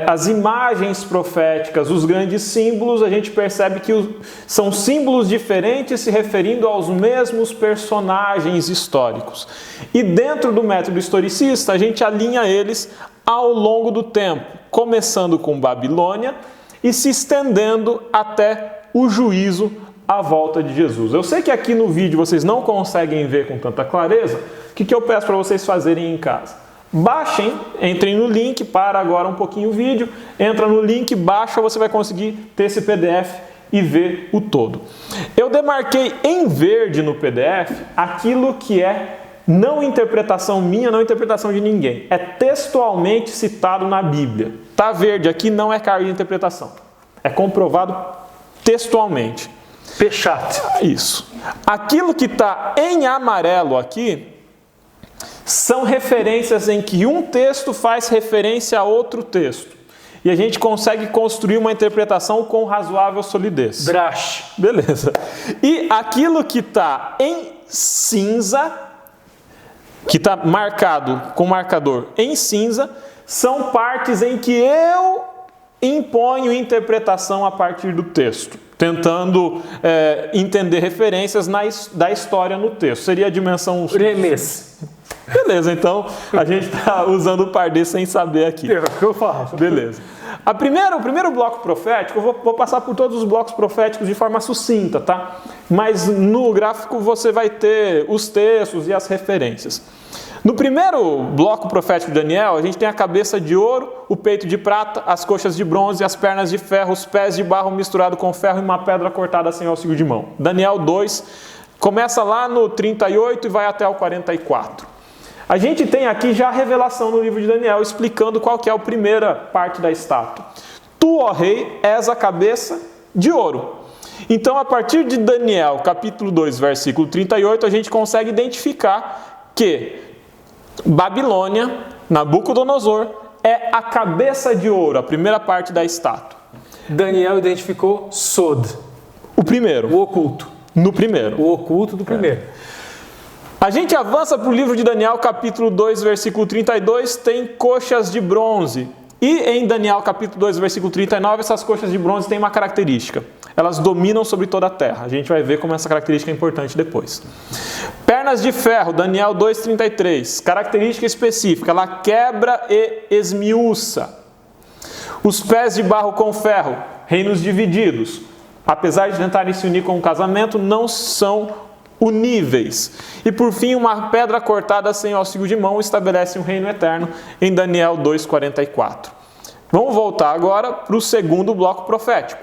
as imagens proféticas, os grandes símbolos, a gente percebe que são símbolos diferentes se referindo aos mesmos personagens históricos. E dentro do método historicista, a gente alinha eles ao longo do tempo, começando com Babilônia e se estendendo até o juízo à volta de Jesus. Eu sei que aqui no vídeo vocês não conseguem ver com tanta clareza. O que eu peço para vocês fazerem em casa? Baixem, entrem no link, para agora um pouquinho o vídeo, entra no link, baixa, você vai conseguir ter esse PDF e ver o todo. Eu demarquei em verde no PDF aquilo que é não interpretação minha, não interpretação de ninguém. É textualmente citado na Bíblia. Está verde aqui, não é carga de interpretação. É comprovado textualmente.
Fechado.
Isso. Aquilo que está em amarelo aqui são referências em que um texto faz referência a outro texto. E a gente consegue construir uma interpretação com razoável solidez.
Drache.
Beleza. E aquilo que está em cinza, que está marcado com marcador em cinza, são partes em que eu imponho interpretação a partir do texto, tentando entender referências da história no texto. Seria a dimensão...
Remes.
Beleza, então a gente está usando o Pardê sem saber aqui.
É o que eu faço.
Beleza. O primeiro bloco profético, eu vou passar por todos os blocos proféticos de forma sucinta, tá? Mas no gráfico você vai ter os textos e as referências. No primeiro bloco profético de Daniel, a gente tem a cabeça de ouro, o peito de prata, as coxas de bronze, as pernas de ferro, os pés de barro misturado com ferro e uma pedra cortada sem auxílio de mão. Daniel 2 começa lá no 38 e vai até o 44. A gente tem aqui já a revelação no livro de Daniel, explicando qual que é a primeira parte da estátua. Tu, ó rei, és a cabeça de ouro. Então, a partir de Daniel, capítulo 2, versículo 38, a gente consegue identificar que Babilônia, Nabucodonosor, é a cabeça de ouro, a primeira parte da estátua.
Daniel identificou Sod,
O primeiro.
o oculto.
No primeiro.
O oculto do primeiro.
A gente avança para o livro de Daniel, capítulo 2, versículo 32, tem coxas de bronze. E em Daniel, capítulo 2, versículo 39, essas coxas de bronze têm uma característica. Elas dominam sobre toda a terra. A gente vai ver como essa característica é importante depois. Pernas de ferro, Daniel 2,33. Característica específica, ela quebra e esmiuça. Os pés de barro com ferro, reinos divididos. Apesar de tentarem se unir com um casamento, não são uníveis. E por fim, uma pedra cortada sem auxílio de mão estabelece um reino eterno em Daniel 2,44. Vamos voltar agora para o segundo bloco profético.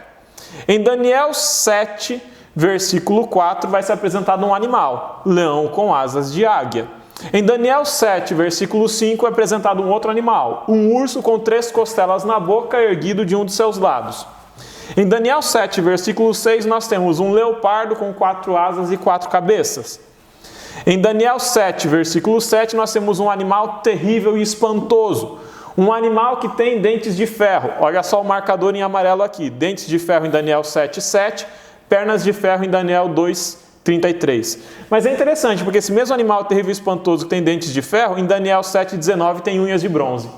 Em Daniel 7, versículo 4, vai ser apresentado um animal, leão com asas de águia. Em Daniel 7, versículo 5, é apresentado um outro animal, um urso com 3 costelas na boca, erguido de um de seus lados. Em Daniel 7, versículo 6, nós temos um leopardo com 4 asas e 4 cabeças. Em Daniel 7, versículo 7, nós temos um animal terrível e espantoso. Um animal que tem dentes de ferro. Olha só o marcador em amarelo aqui. Dentes de ferro em Daniel 7:7, pernas de ferro em Daniel 2:33. Mas é interessante, porque esse mesmo animal terrível e espantoso que tem dentes de ferro, em Daniel 7:19 tem unhas de bronze.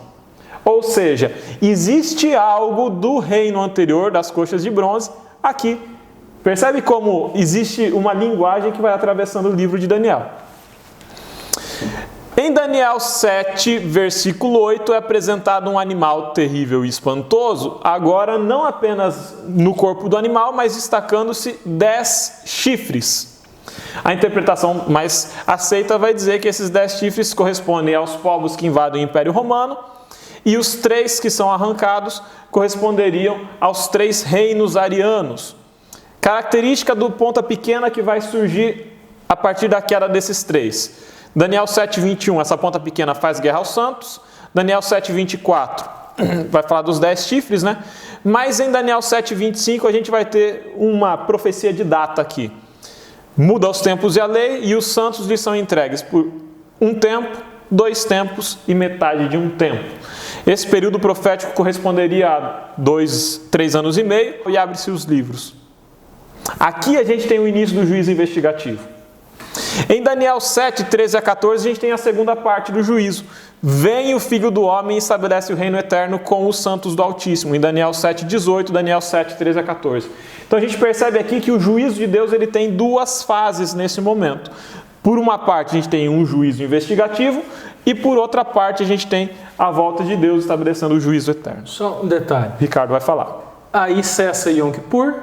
Ou seja, existe algo do reino anterior, das coxas de bronze, aqui. Percebe como existe uma linguagem que vai atravessando o livro de Daniel. Em Daniel 7, versículo 8, é apresentado um animal terrível e espantoso, agora não apenas no corpo do animal, mas destacando-se 10 chifres. A interpretação mais aceita vai dizer que esses 10 chifres correspondem aos povos que invadem o Império Romano, e os 3 que são arrancados corresponderiam aos 3 reinos arianos. Característica do ponta pequena que vai surgir a partir da queda desses 3. Daniel 7:21, essa ponta pequena faz guerra aos santos. Daniel 7:24 vai falar dos 10 chifres, né? Mas em Daniel 7:25 a gente vai ter uma profecia de data aqui. Muda os tempos e a lei, e os santos lhes são entregues por 1 tempo, 2 tempos e metade de 1 tempo. Esse período profético corresponderia a 2, 3 anos e meio, e abre-se os livros. Aqui a gente tem o início do juízo investigativo. Em Daniel 7, 13 a 14, a gente tem a segunda parte do juízo. Vem o Filho do Homem e estabelece o reino eterno com os santos do Altíssimo. Em Daniel 7, 18, Daniel 7, 13 a 14. Então a gente percebe aqui que o juízo de Deus ele tem 2 fases nesse momento. Por uma parte a gente tem um juízo investigativo e por outra parte a gente tem a volta de Deus estabelecendo o juízo eterno.
Só um detalhe.
Ricardo vai falar.
Aí cessa Yom Kippur,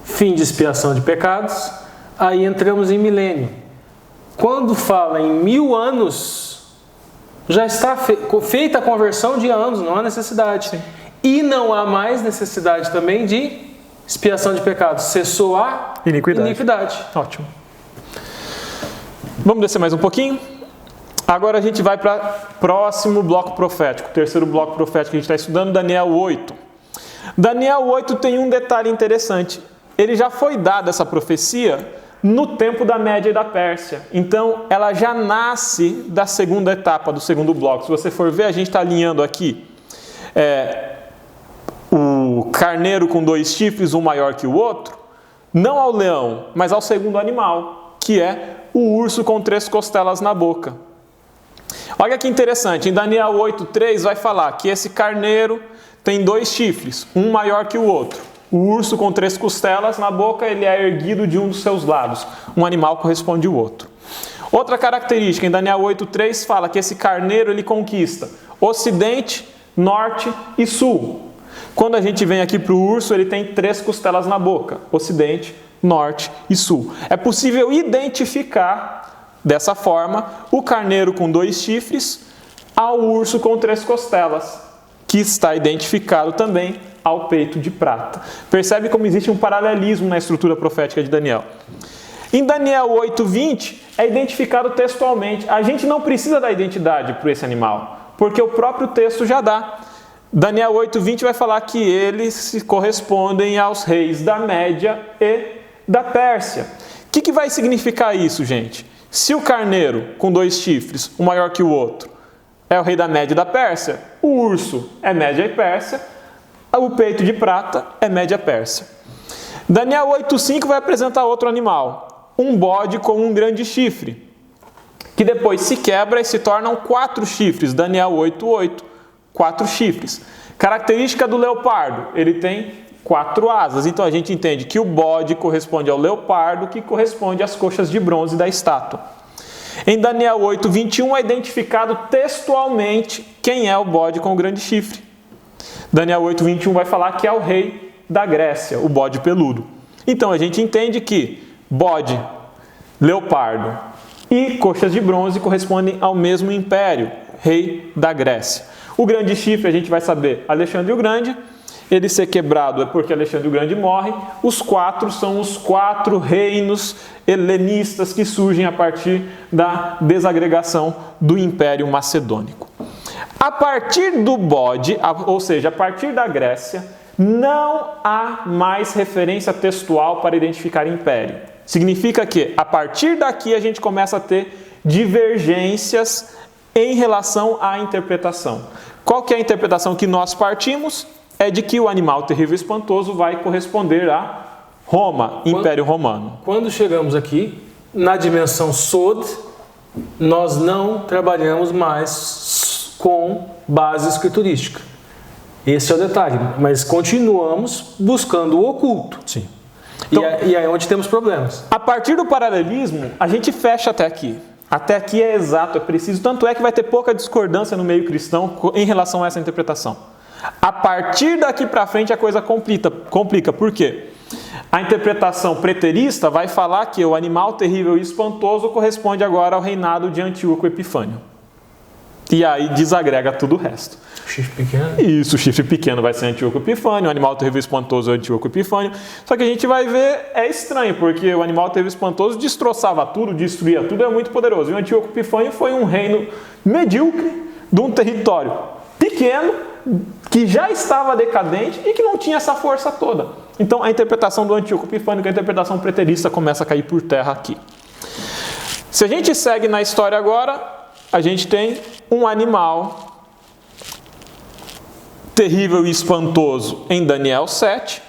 fim de expiação de pecados, aí entramos em milênio. Quando fala em 1000 anos, já está feita a conversão de anos, não há necessidade. Sim. E não há mais necessidade também de expiação de pecados. Cessou a iniquidade.
Ótimo. Vamos descer mais um pouquinho? Agora a gente vai para o próximo bloco profético, o terceiro bloco profético que a gente está estudando, Daniel 8. Daniel 8 tem um detalhe interessante. Ele já foi dado essa profecia no tempo da Média e da Pérsia. Então, ela já nasce da segunda etapa, do segundo bloco. Se você for ver, a gente está alinhando aqui o carneiro com 2 chifres, um maior que o outro, não ao leão, mas ao segundo animal, que é o urso com 3 costelas na boca. Olha que interessante, em Daniel 8:3 vai falar que esse carneiro tem 2 chifres, um maior que o outro. O urso com 3 costelas na boca, ele é erguido de um dos seus lados. Um animal corresponde ao outro. Outra característica, em Daniel 8:3 fala que esse carneiro ele conquista Ocidente, Norte e Sul. Quando a gente vem aqui para o urso, ele tem 3 costelas na boca, Ocidente, Norte e Sul. É possível identificar, dessa forma, o carneiro com 2 chifres ao urso com 3 costelas, que está identificado também ao peito de prata. Percebe como existe um paralelismo na estrutura profética de Daniel. Em Daniel 8:20 é identificado textualmente. A gente não precisa dar identidade para esse animal, porque o próprio texto já dá. Daniel 8:20 vai falar que eles se correspondem aos reis da Média e da Pérsia. O que vai significar isso, gente? Se o carneiro com 2 chifres, um maior que o outro, é o rei da Média e da Pérsia, o urso é Média e Pérsia, o peito de prata é Média Pérsia. Daniel 8:5 vai apresentar outro animal, um bode com um grande chifre, que depois se quebra e se tornam 4 chifres. Daniel 8:8, 4 chifres. Característica do leopardo, ele tem 4 asas. Então a gente entende que o bode corresponde ao leopardo, que corresponde às coxas de bronze da estátua. Em Daniel 8:21 é identificado textualmente quem é o bode com o grande chifre. Daniel 8:21 vai falar que é o rei da Grécia, o bode peludo. Então a gente entende que bode, leopardo e coxas de bronze correspondem ao mesmo império, rei da Grécia. O grande chifre a gente vai saber, Alexandre o Grande. Ele ser quebrado é porque Alexandre o Grande morre. Os 4 são os 4 reinos helenistas que surgem a partir da desagregação do Império Macedônico. A partir do bode, ou seja, a partir da Grécia, não há mais referência textual para identificar império. Significa que, a partir daqui, a gente começa a ter divergências em relação à interpretação. Qual que é a interpretação que nós partimos? É de que o animal terrível e espantoso vai corresponder a Roma, Império Romano.
Quando chegamos aqui, na dimensão Sod, nós não trabalhamos mais com base escriturística. Esse é o detalhe, mas continuamos buscando o oculto.
Sim.
Então, e é onde temos problemas.
A partir do paralelismo, a gente fecha até aqui. Até aqui é exato, é preciso. Tanto é que vai ter pouca discordância no meio cristão em relação a essa interpretação. A partir daqui para frente a coisa complica. Por quê? A interpretação preterista vai falar que o animal terrível e espantoso corresponde agora ao reinado de Antíoco Epifânio. E aí desagrega tudo o resto.
Chifre pequeno?
Isso, o chifre pequeno vai ser Antíoco Epifânio, o animal terrível e espantoso é Antíoco Epifânio. Só que a gente vai ver, é estranho, porque o animal terrível e espantoso destroçava tudo, destruía tudo, é muito poderoso. E o Antíoco Epifânio foi um reino medíocre de um território pequeno, que já estava decadente e que não tinha essa força toda. Então a interpretação do Antíoco Epifânio, que é a interpretação preterista, começa a cair por terra aqui. Se a gente segue na história agora, a gente tem um animal terrível e espantoso em Daniel 7.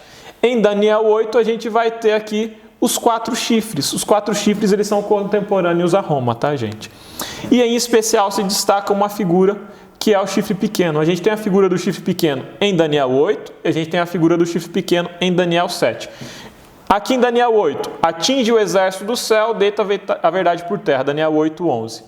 Em Daniel 8 a gente vai ter aqui os 4 chifres. Os 4 chifres eles são contemporâneos a Roma, tá, gente? E em especial se destaca uma figura que é o chifre pequeno. A gente tem a figura do chifre pequeno em Daniel 8 e a gente tem a figura do chifre pequeno em Daniel 7. Aqui em Daniel 8, atinge o exército do céu, deita a verdade por terra. Daniel 8:11.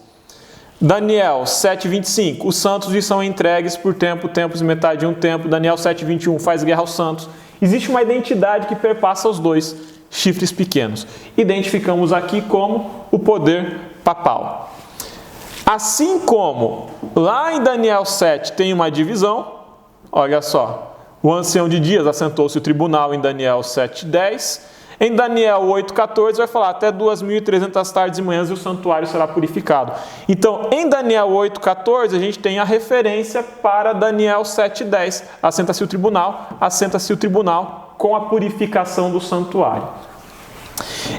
Daniel 7:25, os santos lhe são entregues por tempo, tempos e metade de um tempo. Daniel 7:21, faz guerra aos santos. Existe uma identidade que perpassa os 2 chifres pequenos. Identificamos aqui como o poder papal. Assim como lá em Daniel 7 tem uma divisão, olha só, o ancião de dias assentou-se o tribunal em Daniel 7:10, em Daniel 8:14 vai falar até 2.300 tardes e manhãs e o santuário será purificado. Então, em Daniel 8:14 a gente tem a referência para Daniel 7:10, assenta-se o tribunal com a purificação do santuário.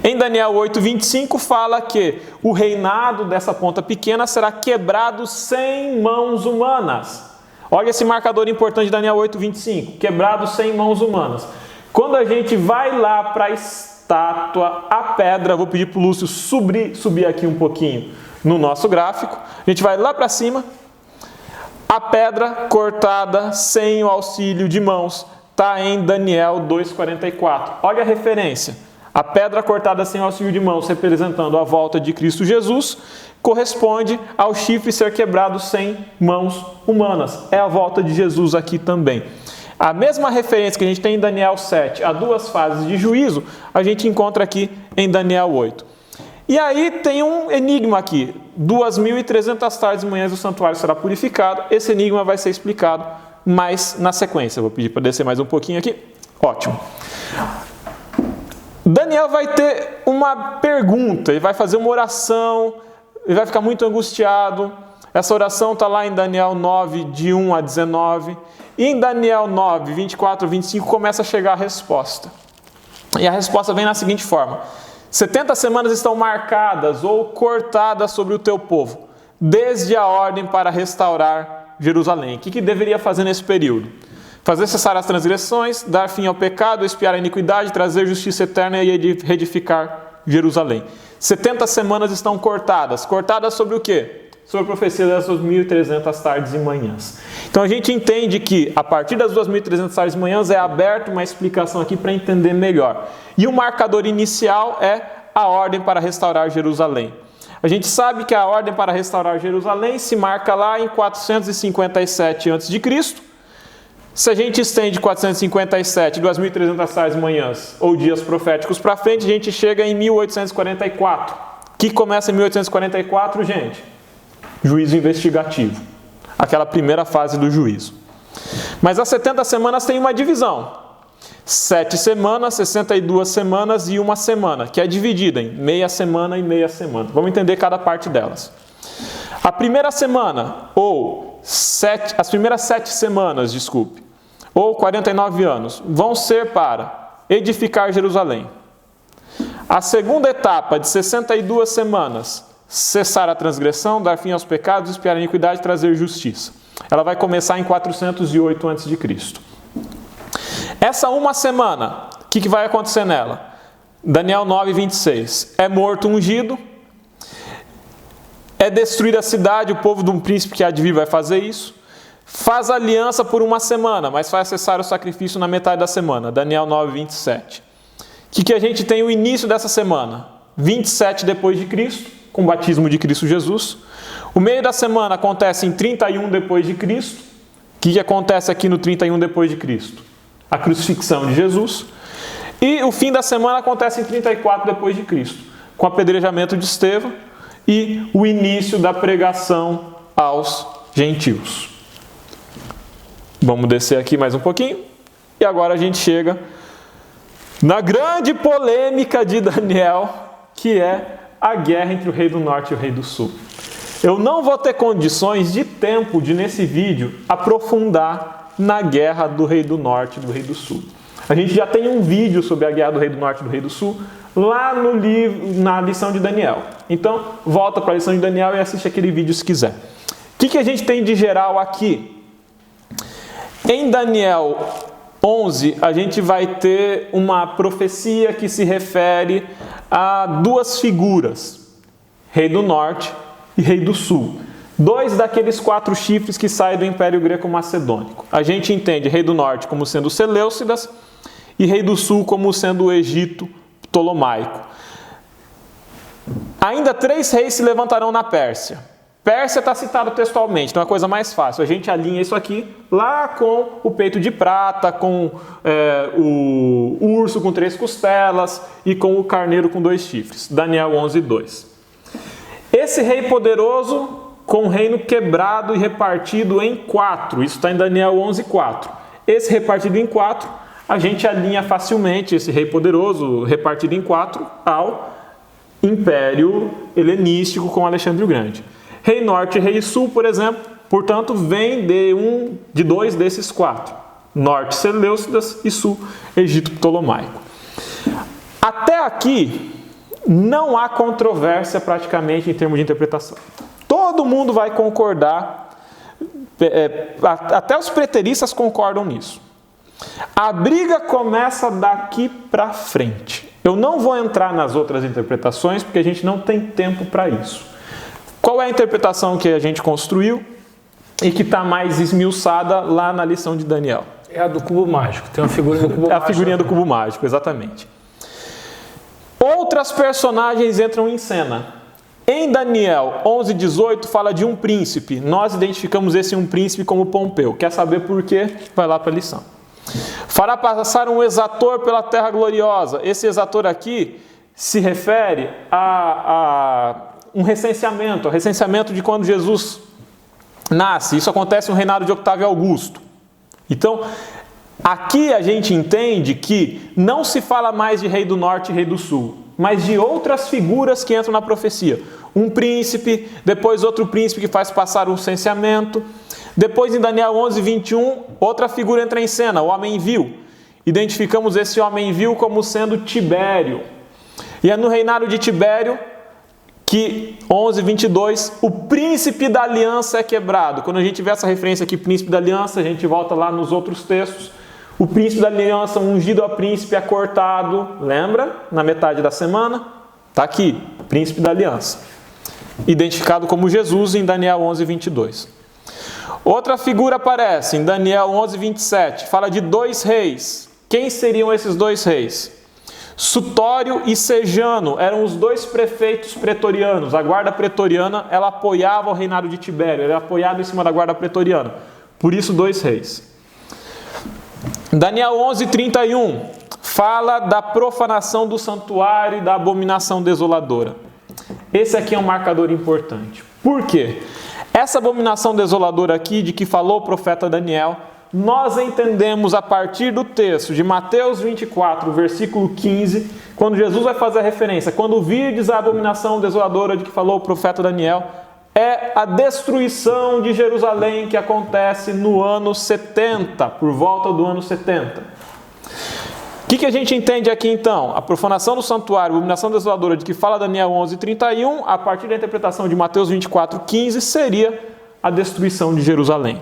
Em Daniel 8:25 fala que o reinado dessa ponta pequena será quebrado sem mãos humanas. Olha esse marcador importante de Daniel 8:25, quebrado sem mãos humanas. Quando a gente vai lá para a estátua, a pedra, vou pedir para o Lúcio subir aqui um pouquinho no nosso gráfico, a gente vai lá para cima, a pedra cortada sem o auxílio de mãos, está em Daniel 2:44. Olha a referência. A pedra cortada sem auxílio de mãos, representando a volta de Cristo Jesus, corresponde ao chifre ser quebrado sem mãos humanas. É a volta de Jesus aqui também. A mesma referência que a gente tem em Daniel 7 a duas fases de juízo, a gente encontra aqui em Daniel 8. E aí tem um enigma aqui. 2.300 tardes e manhãs o santuário será purificado. Esse enigma vai ser explicado mais na sequência. Vou pedir para descer mais um pouquinho aqui. Ótimo. Daniel vai ter uma pergunta, ele vai fazer uma oração, ele vai ficar muito angustiado. Essa oração está lá em Daniel 9, de 1 a 19. E em Daniel 9, 24 a 25, começa a chegar a resposta. E a resposta vem na seguinte forma: 70 semanas estão marcadas ou cortadas sobre o teu povo, desde a ordem para restaurar Jerusalém. O que deveria fazer nesse período? Fazer cessar as transgressões, dar fim ao pecado, expiar a iniquidade, trazer justiça eterna e reedificar Jerusalém. 70 semanas estão cortadas. Cortadas sobre o quê? Sobre a profecia das 2.300 tardes e manhãs. Então a gente entende que a partir das 2.300 tardes e manhãs é aberta uma explicação aqui para entender melhor. E o marcador inicial é a ordem para restaurar Jerusalém. A gente sabe que a ordem para restaurar Jerusalém se marca lá em 457 a.C. Se a gente estende 457, 2.300 tardes e manhãs ou dias proféticos para frente, a gente chega em 1844. Que começa em 1844, gente? Juízo investigativo. Aquela primeira fase do juízo. Mas as 70 semanas tem uma divisão. 7 semanas, 62 semanas e 1 semana, que é dividida em meia semana e meia semana. Vamos entender cada parte delas. A primeira semana, as primeiras 7 semanas, ou 49 anos, vão ser para edificar Jerusalém. A segunda etapa, de 62 semanas, cessar a transgressão, dar fim aos pecados, expiar a iniquidade e trazer justiça. Ela vai começar em 408 a.C. Essa uma semana, o que vai acontecer nela? Daniel 9, 26. É morto ungido, é destruída a cidade, o povo de um príncipe que há de vir vai fazer isso. Faz aliança por uma semana, mas faz cessar o sacrifício na metade da semana. Daniel 9, 27. O que a gente tem o início dessa semana? 27 depois de Cristo, com o batismo de Cristo Jesus. O meio da semana acontece em 31 depois de Cristo. O que acontece aqui no 31 depois de Cristo? A crucifixão de Jesus. E o fim da semana acontece em 34 depois de Cristo, com o apedrejamento de Estevão e o início da pregação aos gentios. Vamos descer aqui mais um pouquinho. E agora a gente chega na grande polêmica de Daniel, que é a guerra entre o rei do norte e o rei do sul. Eu não vou ter condições de tempo de, nesse vídeo, aprofundar na guerra do rei do norte e do rei do sul. A gente já tem um vídeo sobre a guerra do rei do norte e do rei do sul lá no livro, na lição de Daniel. Então, volta para a lição de Daniel e assiste aquele vídeo se quiser. O que a gente tem de geral aqui? Em Daniel 11, a gente vai ter uma profecia que se refere a duas figuras, rei do norte e rei do sul. 2 daqueles 4 chifres que saem do Império Greco-Macedônico. A gente entende rei do norte como sendo Seleucidas e rei do sul como sendo o Egito Ptolomaico. Ainda 3 reis se levantarão na Pérsia. Pérsia está citado textualmente, então é a coisa mais fácil. A gente alinha isso aqui lá com o peito de prata, com o urso com 3 costelas e com o carneiro com 2 chifres. Daniel 11, 2. Esse rei poderoso com o reino quebrado e repartido em 4. Isso está em Daniel 11, 4. Esse repartido em 4, a gente alinha facilmente esse rei poderoso repartido em 4 ao Império Helenístico com Alexandre o Grande. Rei Norte e Rei Sul, por exemplo, portanto, vem de 2 desses 4. Norte, Seleucidas e Sul, Egito Ptolomaico. Até aqui, não há controvérsia praticamente em termos de interpretação. Todo mundo vai concordar, até os preteristas concordam nisso. A briga começa daqui para frente. Eu não vou entrar nas outras interpretações, porque a gente não tem tempo para isso. Qual é a interpretação que a gente construiu e que está mais esmiuçada lá na lição de Daniel?
É a do cubo mágico, tem uma figurinha do cubo mágico.
É a figurinha do cubo mágico, exatamente. Outras personagens entram em cena. Em Daniel 11:18 fala de um príncipe. Nós identificamos esse um príncipe como Pompeu. Quer saber por quê? Vai lá para a lição. Fará passar um exator pela terra gloriosa. Esse exator aqui se refere a um recenseamento, de quando Jesus nasce. Isso acontece no reinado de Octávio Augusto. Então, aqui a gente entende que não se fala mais de rei do norte e rei do sul, mas de outras figuras que entram na profecia. Um príncipe, depois outro príncipe que faz passar um censeamento. Depois, em Daniel 11:21, outra figura entra em cena, o homem vil. Identificamos esse homem vil como sendo Tibério. E é no reinado de Tibério que, 11:22, o príncipe da aliança é quebrado. Quando a gente vê essa referência aqui, príncipe da aliança, a gente volta lá nos outros textos. O príncipe da aliança, ungido a príncipe, é cortado. Lembra? Na metade da semana. Está aqui, príncipe da aliança. Identificado como Jesus em Daniel 11:22. Outra figura aparece em Daniel 11:27. Fala de dois reis. Quem seriam esses dois reis? Sutório e Sejano eram os dois prefeitos pretorianos. A guarda pretoriana, ela apoiava o reinado de Tibério. Ele era apoiado em cima da guarda pretoriana. Por isso, dois reis. Daniel 11:31 fala da profanação do santuário e da abominação desoladora. Esse aqui é um marcador importante. Por quê? Essa abominação desoladora aqui, de que falou o profeta Daniel, nós entendemos a partir do texto de Mateus 24, versículo 15, quando Jesus vai fazer a referência. Quando virdes a abominação desoladora de que falou o profeta Daniel, é a destruição de Jerusalém que acontece no ano 70, por volta do ano 70. O que a gente entende aqui então? A profanação do santuário, a abominação desoladora de que fala Daniel 11:31, a partir da interpretação de Mateus 24:15, seria a destruição de Jerusalém.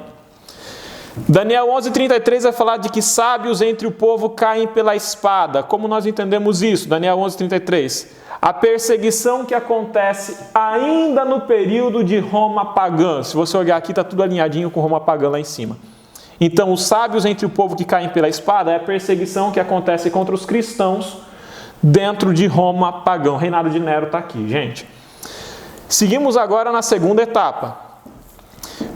Daniel 11:33 vai falar de que sábios entre o povo caem pela espada. Como nós entendemos isso? Daniel 11:33. A perseguição que acontece ainda no período de Roma pagã. Se você olhar aqui, está tudo alinhadinho com Roma pagã lá em cima. Então, os sábios entre o povo que caem pela espada é a perseguição que acontece contra os cristãos dentro de Roma pagã. O reinado de Nero está aqui, gente. Seguimos agora na segunda etapa.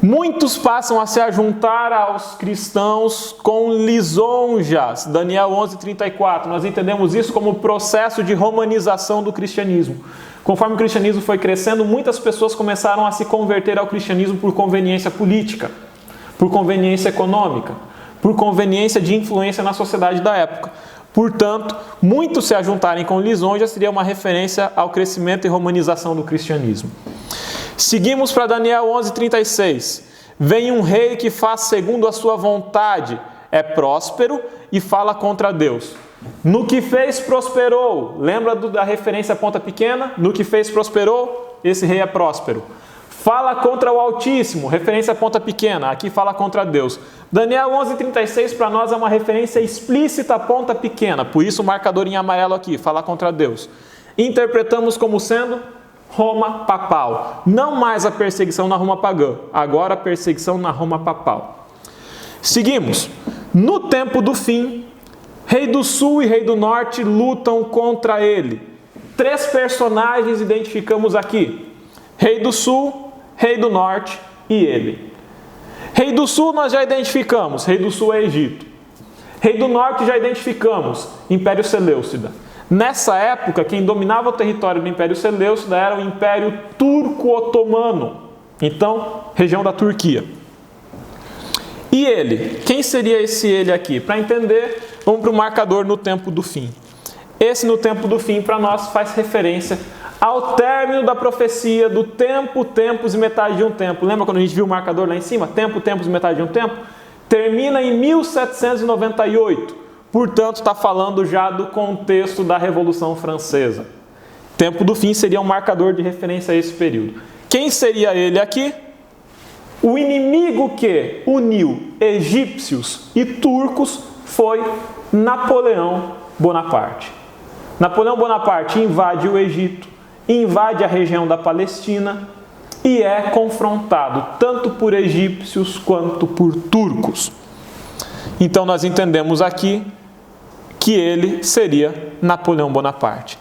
Muitos passam a se ajuntar aos cristãos com lisonjas. Daniel 11:34. Nós entendemos isso como processo de romanização do cristianismo. Conforme o cristianismo foi crescendo, muitas pessoas começaram a se converter ao cristianismo por conveniência política, por conveniência econômica, por conveniência de influência na sociedade da época. Portanto, muitos se ajuntarem com lisonjas seria uma referência ao crescimento e romanização do cristianismo. Seguimos para Daniel 11:36. Vem um rei que faz segundo a sua vontade, é próspero e fala contra Deus. No que fez, prosperou. Lembra da referência ponta pequena? No que fez, prosperou, esse rei é próspero. Fala contra o Altíssimo, referência ponta pequena, aqui fala contra Deus. Daniel 11:36 para nós é uma referência explícita ponta pequena, por isso o marcador em amarelo aqui, fala contra Deus. Interpretamos como sendo Roma papal. Não mais a perseguição na Roma pagã, agora a perseguição na Roma papal. Seguimos. No tempo do fim, rei do sul e rei do norte lutam contra ele. 3 personagens identificamos aqui. Rei do sul, rei do norte e ele. Rei do sul nós já identificamos, rei do sul é Egito. Rei do norte já identificamos, Império Seleucida. Nessa época, quem dominava o território do Império Seleucida era o Império Turco-Otomano. Então, região da Turquia. E ele? Quem seria esse ele aqui? Para entender, vamos para o marcador no tempo do fim. Esse no tempo do fim, para nós, faz referência ao término da profecia do tempo, tempos e metade de um tempo. Lembra quando a gente viu o marcador lá em cima? Tempo, tempos e metade de um tempo? Termina em 1798. Portanto, está falando já do contexto da Revolução Francesa. Tempo do fim seria um marcador de referência a esse período. Quem seria ele aqui? O inimigo que uniu egípcios e turcos foi Napoleão Bonaparte. Napoleão Bonaparte invade o Egito, invade a região da Palestina e é confrontado tanto por egípcios quanto por turcos. Então nós entendemos aqui que ele seria Napoleão Bonaparte.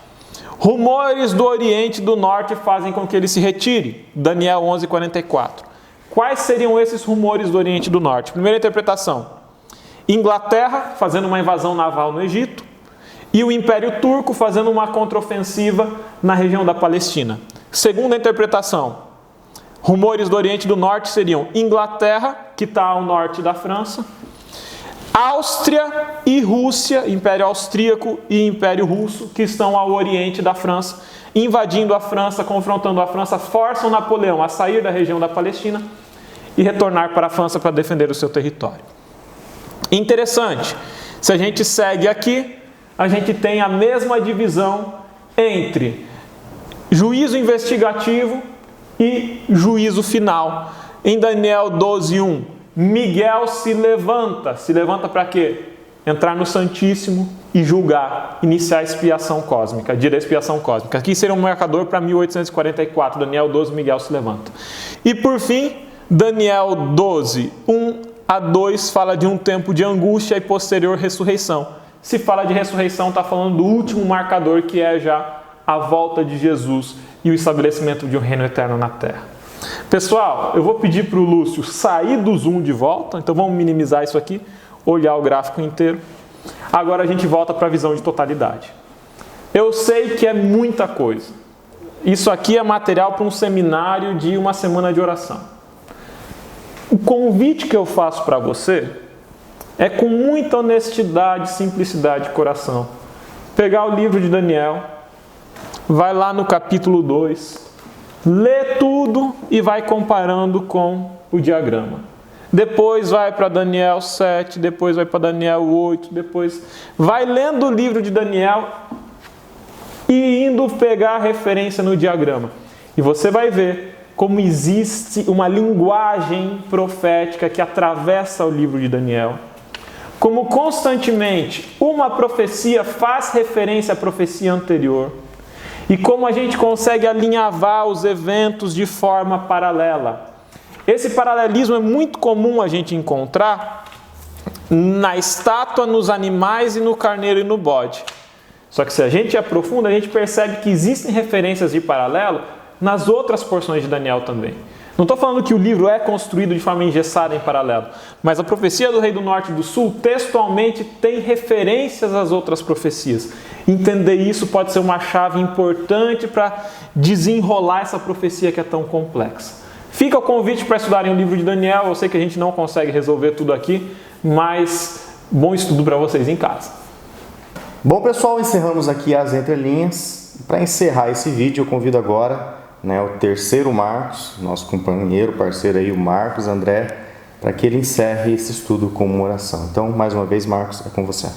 Rumores do Oriente e do Norte fazem com que ele se retire. Daniel 11:44. Quais seriam esses rumores do Oriente e do Norte? Primeira interpretação: Inglaterra fazendo uma invasão naval no Egito e o Império Turco fazendo uma contraofensiva na região da Palestina. Segunda interpretação: rumores do Oriente e do Norte seriam Inglaterra, que está ao norte da França, Áustria e Rússia, Império Austríaco e Império Russo, que estão ao oriente da França, invadindo a França, confrontando a França, forçam Napoleão a sair da região da Palestina e retornar para a França para defender o seu território. Interessante, se a gente segue aqui, a gente tem a mesma divisão entre juízo investigativo e juízo final. Em Daniel 12:1, Miguel se levanta. Se levanta para quê? Entrar no Santíssimo e julgar, iniciar a expiação cósmica, dia da expiação cósmica. Aqui seria um marcador para 1844, Daniel 12, Miguel se levanta. E por fim, Daniel 12, 1-2 fala de um tempo de angústia e posterior ressurreição. Se fala de ressurreição, está falando do último marcador, que é já a volta de Jesus e o estabelecimento de um reino eterno na terra. Pessoal, eu vou pedir para o Lúcio sair do zoom de volta, então vamos minimizar isso aqui, olhar o gráfico inteiro. Agora a gente volta para a visão de totalidade. Eu sei que é muita coisa. Isso aqui é material para um seminário de uma semana de oração. O convite que eu faço para você é, com muita honestidade, simplicidade de coração, pegar o livro de Daniel, vai lá no capítulo 2, lê tudo e vai comparando com o diagrama. Depois vai para Daniel 7, depois vai para Daniel 8, depois vai lendo o livro de Daniel e indo pegar a referência no diagrama. E você vai ver como existe uma linguagem profética que atravessa o livro de Daniel. Como constantemente uma profecia faz referência à profecia anterior. E como a gente consegue alinhavar os eventos de forma paralela. Esse paralelismo é muito comum a gente encontrar na estátua, nos animais e no carneiro e no bode. Só que se a gente aprofunda, a gente percebe que existem referências de paralelo nas outras porções de Daniel também. Não estou falando que o livro é construído de forma engessada em paralelo, mas a profecia do Rei do Norte e do Sul textualmente tem referências às outras profecias. Entender isso pode ser uma chave importante para desenrolar essa profecia que é tão complexa. Fica o convite para estudarem o livro de Daniel. Eu sei que a gente não consegue resolver tudo aqui, mas bom estudo para vocês em casa.
Bom, pessoal, encerramos aqui as entrelinhas. Para encerrar esse vídeo, eu convido agora o terceiro Marcos, nosso companheiro, parceiro aí, o Marcos André, para que ele encerre esse estudo com uma oração. Então, mais uma vez, Marcos, é com você.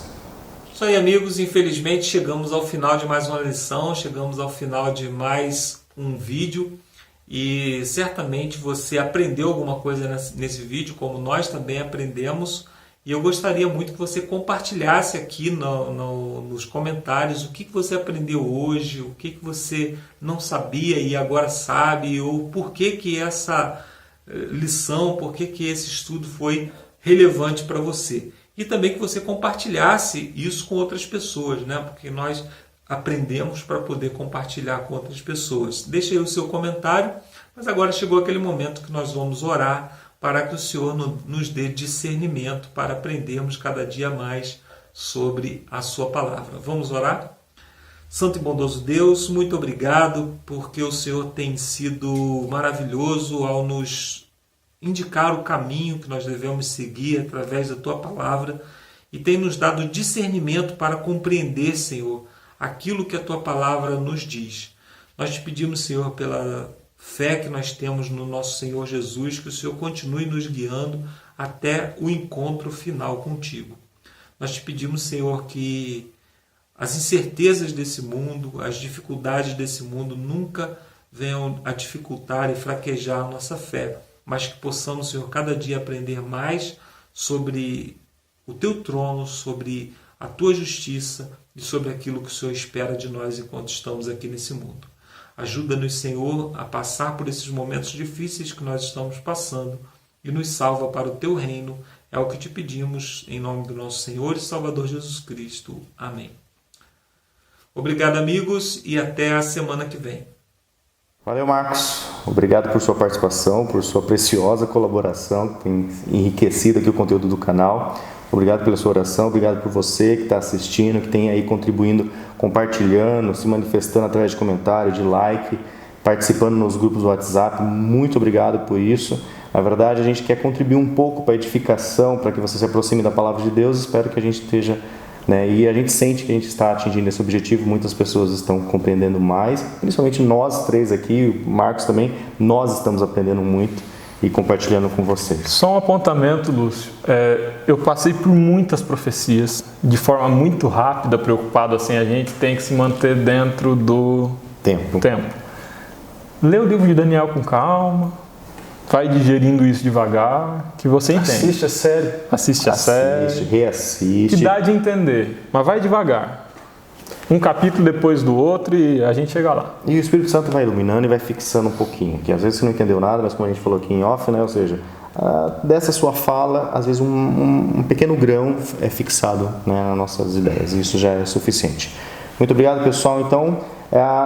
Isso aí, amigos, infelizmente chegamos ao final de mais uma lição, chegamos ao final de mais um vídeo e certamente você aprendeu alguma coisa nesse vídeo, como nós também aprendemos, e eu gostaria muito que você compartilhasse aqui nos comentários o que você aprendeu hoje, o que você não sabia e agora sabe, ou por que essa lição, por que esse estudo foi relevante para você. E também que você compartilhasse isso com outras pessoas, né? Porque nós aprendemos para poder compartilhar com outras pessoas. Deixe aí o seu comentário, mas agora chegou aquele momento que nós vamos orar para que o Senhor nos dê discernimento para aprendermos cada dia mais sobre a sua palavra. Vamos orar? Santo e bondoso Deus, muito obrigado porque o Senhor tem sido maravilhoso ao nos indicar o caminho que nós devemos seguir através da Tua palavra e tem nos dado discernimento para compreender, Senhor, aquilo que a Tua palavra nos diz. Nós te pedimos, Senhor, pela fé que nós temos no nosso Senhor Jesus, que o Senhor continue nos guiando até o encontro final contigo. Nós te pedimos, Senhor, que as incertezas desse mundo, as dificuldades desse mundo nunca venham a dificultar e fraquejar a nossa fé, mas que possamos, Senhor, cada dia aprender mais sobre o Teu trono, sobre a Tua justiça e sobre aquilo que o Senhor espera de nós enquanto estamos aqui nesse mundo. Ajuda-nos, Senhor, a passar por esses momentos difíceis que nós estamos passando e nos salva para o Teu reino. É o que te pedimos em nome do nosso Senhor e Salvador Jesus Cristo. Amém. Obrigado, amigos, e até a semana que vem.
Valeu, Marcos. Obrigado por sua participação, por sua preciosa colaboração, que tem enriquecido aqui o conteúdo do canal. Obrigado pela sua oração, obrigado por você que está assistindo, que tem aí contribuindo, compartilhando, se manifestando através de comentário, de like, participando nos grupos do WhatsApp. Muito obrigado por isso. Na verdade, a gente quer contribuir um pouco para a edificação, para que você se aproxime da palavra de Deus. Espero que a gente esteja, e a gente sente que a gente está atingindo esse objetivo. Muitas pessoas estão compreendendo mais, principalmente nós três aqui, o Marcos também, nós estamos aprendendo muito e compartilhando com vocês.
Só um apontamento, Lúcio. Eu passei por muitas profecias de forma muito rápida, preocupado assim, a gente tem que se manter dentro do tempo. Lê o livro de Daniel com calma, vai digerindo isso devagar, que você entende.
Assiste a série.
Assiste a série.
Reassiste.
Que dá de entender, mas vai devagar. Um capítulo depois do outro e a gente chega lá.
E o Espírito Santo vai iluminando e vai fixando um pouquinho. Que às vezes você não entendeu nada, mas como a gente falou aqui em off, ou seja, dessa sua fala, às vezes um pequeno grão é fixado nas nossas ideias. E isso já é suficiente. Muito obrigado, pessoal. Então,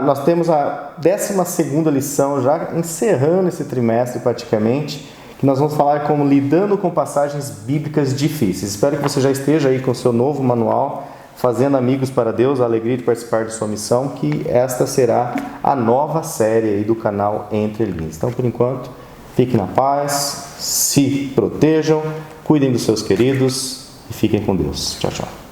nós temos a 12ª lição, já encerrando esse trimestre praticamente, que nós vamos falar como lidando com passagens bíblicas difíceis. Espero que você já esteja aí com o seu novo manual, Fazendo Amigos para Deus, a alegria de participar de sua missão, que esta será a nova série aí do canal Entre Linhas. Então, por enquanto, fiquem na paz, se protejam, cuidem dos seus queridos e fiquem com Deus. Tchau, tchau.